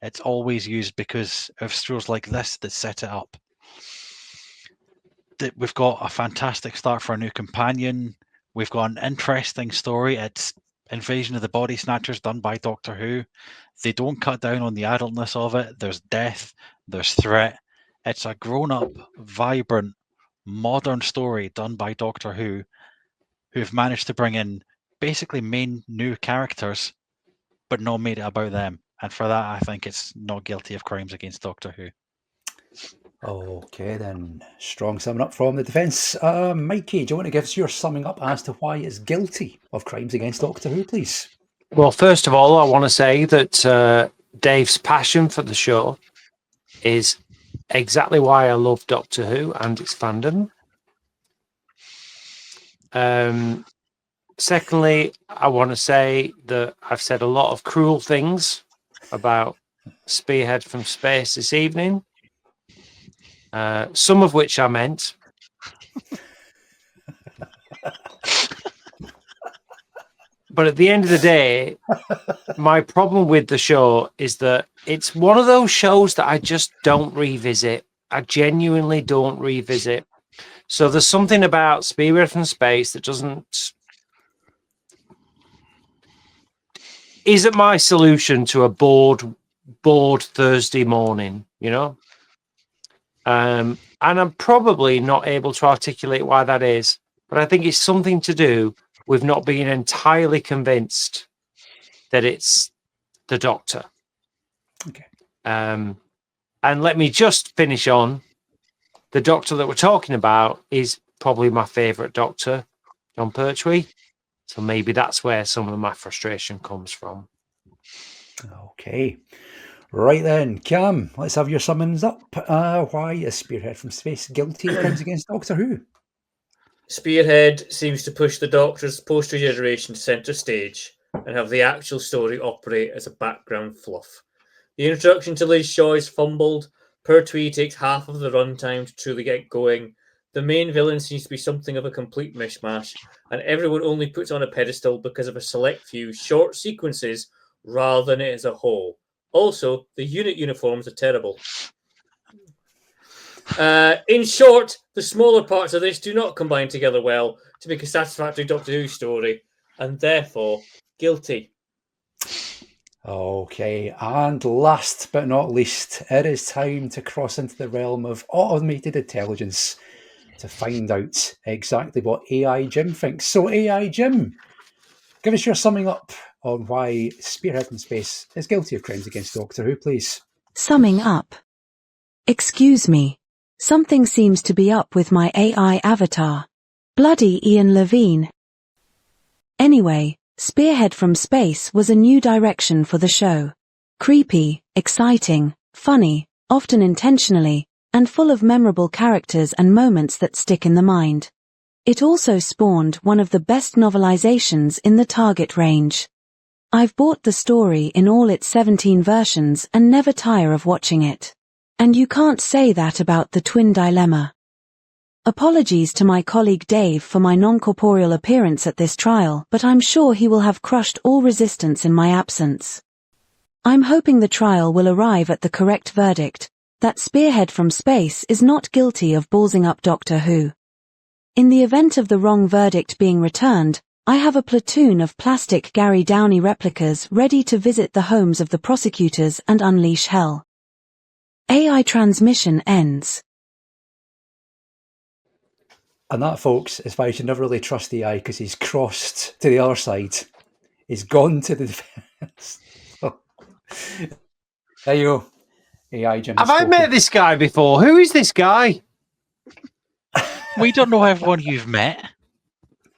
It's always used because of shows like this that set it up. We've got a fantastic start for a new companion. We've got an interesting story. It's Invasion of the Body Snatchers done by Doctor Who. They don't cut down on the adultness of it. There's death, there's threat. It's a grown-up, vibrant, modern story done by Doctor Who, who've managed to bring in basically main new characters, but not made it about them. And for that, I think it's not guilty of crimes against Doctor Who. Okay, then. Strong summing up from the defence. Mikey, do you want to give us your summing up as to why it's guilty of crimes against Doctor Who, please? Well, first of all, I want to say that Dave's passion for the show is exactly why I love Doctor Who and its fandom. Secondly, I want to say that I've said a lot of cruel things about Spearhead from Space this evening. Some of which I meant. But at the end of the day, my problem with the show is that it's one of those shows that I just don't revisit. I genuinely don't revisit. So there's something about Spearhead from Space that isn't my solution to a bored Thursday morning, you know? And I'm probably not able to articulate why that is, but I think it's something to do with not being entirely convinced that it's the Doctor. Okay. And let me just finish on the Doctor that we're talking about is probably my favourite Doctor, John Pertwee. So maybe that's where some of my frustration comes from. Okay. Right then, Cam, let's have your summons up. Why is Spearhead from Space guilty of crimes against Doctor Who? Spearhead seems to push the Doctor's post-regeneration to centre stage and have the actual story operate as a background fluff. The introduction to Liz Shaw is fumbled. Pertwee takes half of the runtime to truly get going. The main villain seems to be something of a complete mishmash, and everyone only puts on a pedestal because of a select few short sequences rather than it as a whole. Also, the unit uniforms are terrible. In short, the smaller parts of this do not combine together well to make a satisfactory Doctor Who story, and therefore guilty. Okay, and last but not least, it is time to cross into the realm of automated intelligence. to find out exactly what AI Jim thinks. So, AI Jim, give us your summing up on why Spearhead from Space is guilty of crimes against Doctor Who, please. Summing up. Excuse me. Something seems to be up with my AI avatar. Bloody Ian Levine. Anyway, Spearhead from Space was a new direction for the show. Creepy, exciting, funny, often intentionally, and full of memorable characters and moments that stick in the mind. It also spawned one of the best novelizations in the target range. I've bought the story in all its 17 versions and never tire of watching it. And you can't say that about the Twin Dilemma. Apologies to my colleague Dave for my non-corporeal appearance at this trial, but I'm sure he will have crushed all resistance in my absence. I'm hoping the trial will arrive at the correct verdict, that Spearhead from Space is not guilty of ballsing up Doctor Who. In the event of the wrong verdict being returned, I have a platoon of plastic Gary Downey replicas ready to visit the homes of the prosecutors and unleash hell. AI transmission ends. And that, folks, is why you should never really trust AI, because he's crossed to the other side. He's gone to the defense. There you go. AI Jim. Have I met this guy before? Who is this guy? We don't know everyone you've met.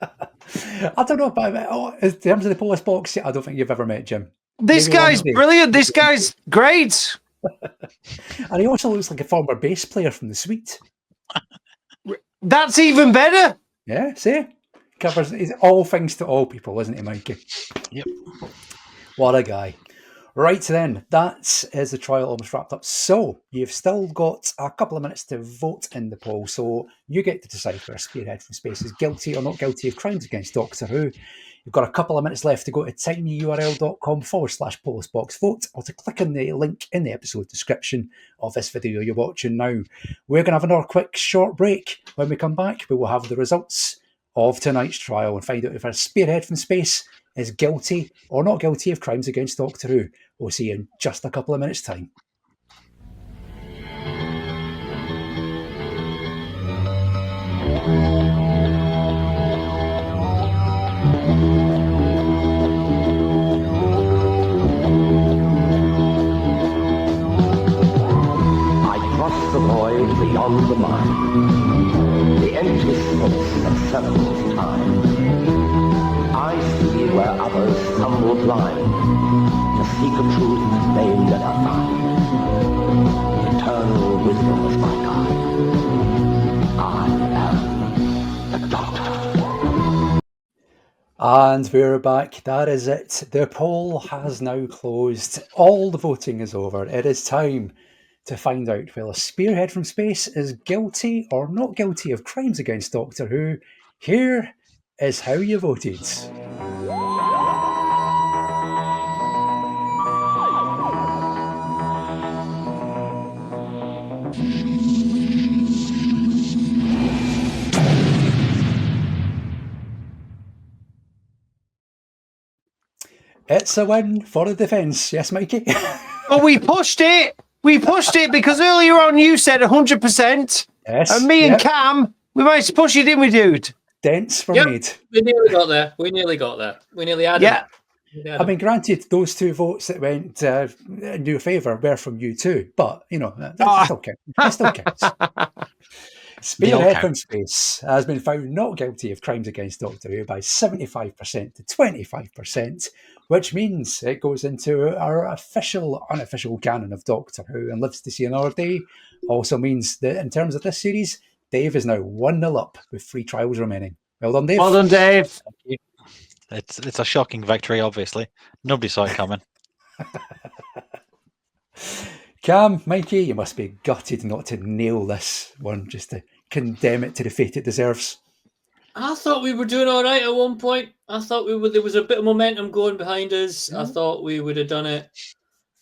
I don't know, but in terms of the Polis Box, I don't think you've ever met Jim. This Maybe guy's brilliant. This guy's great. And he also looks like a former bass player from the Suite. That's even better. Yeah, see? He's all things to all people, isn't he, Mikey? Yep. What a guy. Right then, that is the trial almost wrapped up. So, you've still got a couple of minutes to vote in the poll. So, you get to decide whether Spearhead from Space is guilty or not guilty of crimes against Doctor Who. You've got a couple of minutes left to go to tinyurl.com/polisboxvote or to click on the link in the episode description of this video you're watching now. We're going to have another quick short break. When we come back, we will have the results of tonight's trial and find out if our Spearhead from Space is guilty or not guilty of crimes against Doctor Who. We'll see you in just a couple of minutes' time. I cross the void beyond the mind, the empty space that circles time. I see where others stumble blind, to seek a truth they never find. Eternal wisdom is my guide. I am the Doctor. And we're back. That is it. The poll has now closed. All the voting is over. It is time to find out whether Spearhead from Space is guilty or not guilty of crimes against Doctor Who. Here is how you voted. It's a win for the defence. Yes, Mikey? But we pushed it. We pushed it because earlier on you said 100%. Yes. And me and Cam, we managed to push it, didn't we, dude? Dents were made. We nearly got there. We nearly had it. I mean, granted, those two votes that went in your favour were from you too, but, you know, that still counts. That still counts. Spearhead from Space has been found not guilty of crimes against Doctor Who by 75% to 25%, which means it goes into our unofficial canon of Doctor Who and lives to see another day. Also means that in terms of this series, Dave is now 1-0 up with 3 trials remaining. Well done, Dave. Well done, Dave. It's a shocking victory, obviously. Nobody saw it coming. Cam, Mikey, you must be gutted not to nail this one, just to condemn it to the fate it deserves. I thought we were doing all right at one point. I thought there was a bit of momentum going behind us. I thought we would have done it.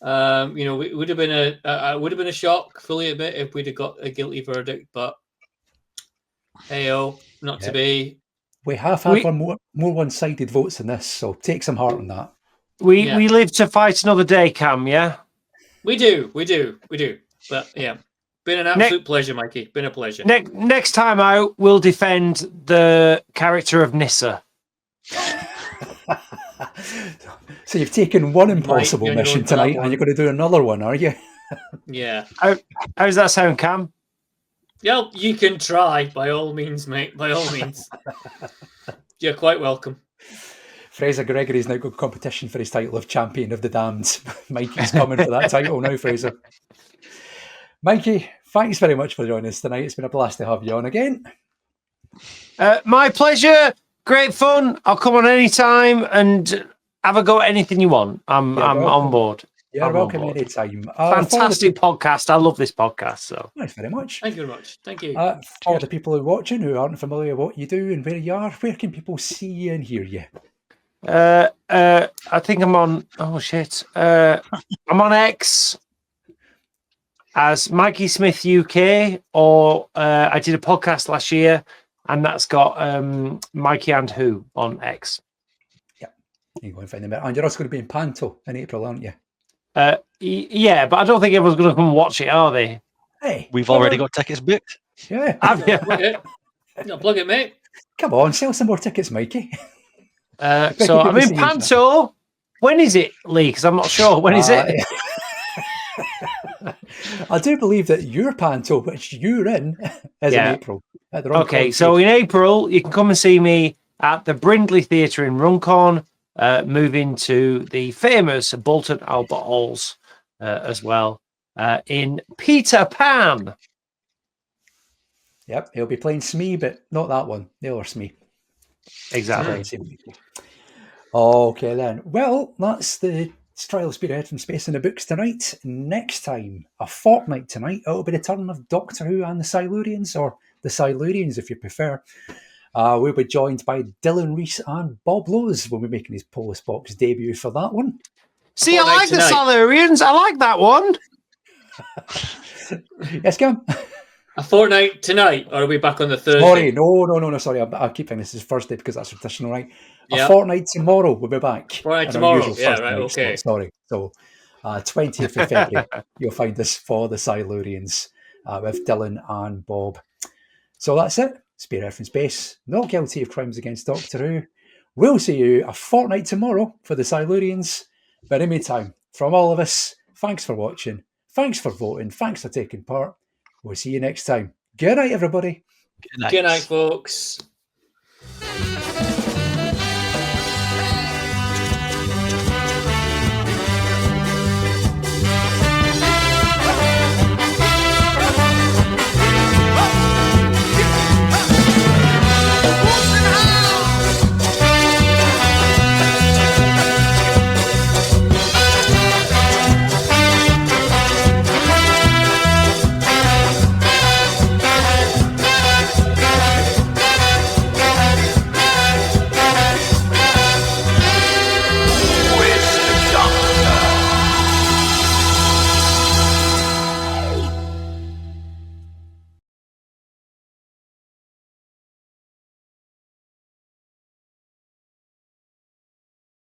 It would have been a shock, fully admit, if we'd have got a guilty verdict. But not to be. We have had more one-sided votes than this, so take some heart on that. We live to fight another day, Cam. Yeah. We do. But yeah, Been an absolute pleasure, Mikey. Been a pleasure. Next time out, we'll defend the character of Nissa. So you've taken one impossible mission tonight, and you're going to do another one, are you? Yeah. How's that sound, Cam? Yeah, you can try, by all means, mate. By all means. You're quite welcome. Fraser Gregory's now got competition for his title of Champion of the Damned. Mikey's coming for that title now, Fraser. Mikey, thanks very much for joining us tonight. It's been a blast to have you on again. My pleasure. Great fun. I'll come on any time and have a go at anything you want. I'm on board. You're welcome anytime. Fantastic podcast. I love this podcast. So thanks very much. Thank you very much. Thank you. For the people who are watching who aren't familiar with what you do and where you are, where can people see you and hear you? I think I'm on. Oh shit! I'm on X as Mikey Smith UK, or I did a podcast last year, and that's got Mikey and Who on X. Yeah, you go and find them out. And you're also going to be in Panto in April, aren't you? Yeah, but I don't think everyone's going to come and watch it, are they? Hey, we've already got tickets booked. Yeah, plug it, mate. Come on, sell some more tickets, Mikey. So I'm in Panto. When is it, Lee? Because I'm not sure. When is it? I do believe that your Panto, which you're in, is in April. Okay, so in April, you can come and see me at the Brindley Theatre in Runcorn, moving to the famous Bolton Albert Halls as well, in Peter Pan. Yep, he'll be playing Smee, but not that one. The other Smee. Exactly. Okay, then. Well, that's the trial of Spearhead from Space in the books tonight. Next time, a fortnight tonight, it'll be the turn of Doctor Who and the Silurians, or the Silurians if you prefer. We'll be joined by Dylan Reese and Bob Lowes when we're making his Polis Box debut for that one. See, I like the Silurians. I like that one. Yes, Cam? A fortnight tonight, or are we back on the Thursday? Sorry, no. Sorry, I keep thinking this is Thursday because that's traditional, right? A fortnight tomorrow, we'll be back. Fortnight tomorrow, yeah, right, okay. Sorry. So, 20th of February, you'll find us for the Silurians with Dylan and Bob. So that's it. Spearhead from Space, not guilty of crimes against Doctor Who. We'll see you a fortnight tomorrow for the Silurians. But in the meantime, from all of us, thanks for watching, thanks for voting, thanks for taking part. We'll see you next time. Good night, everybody. Good night, folks.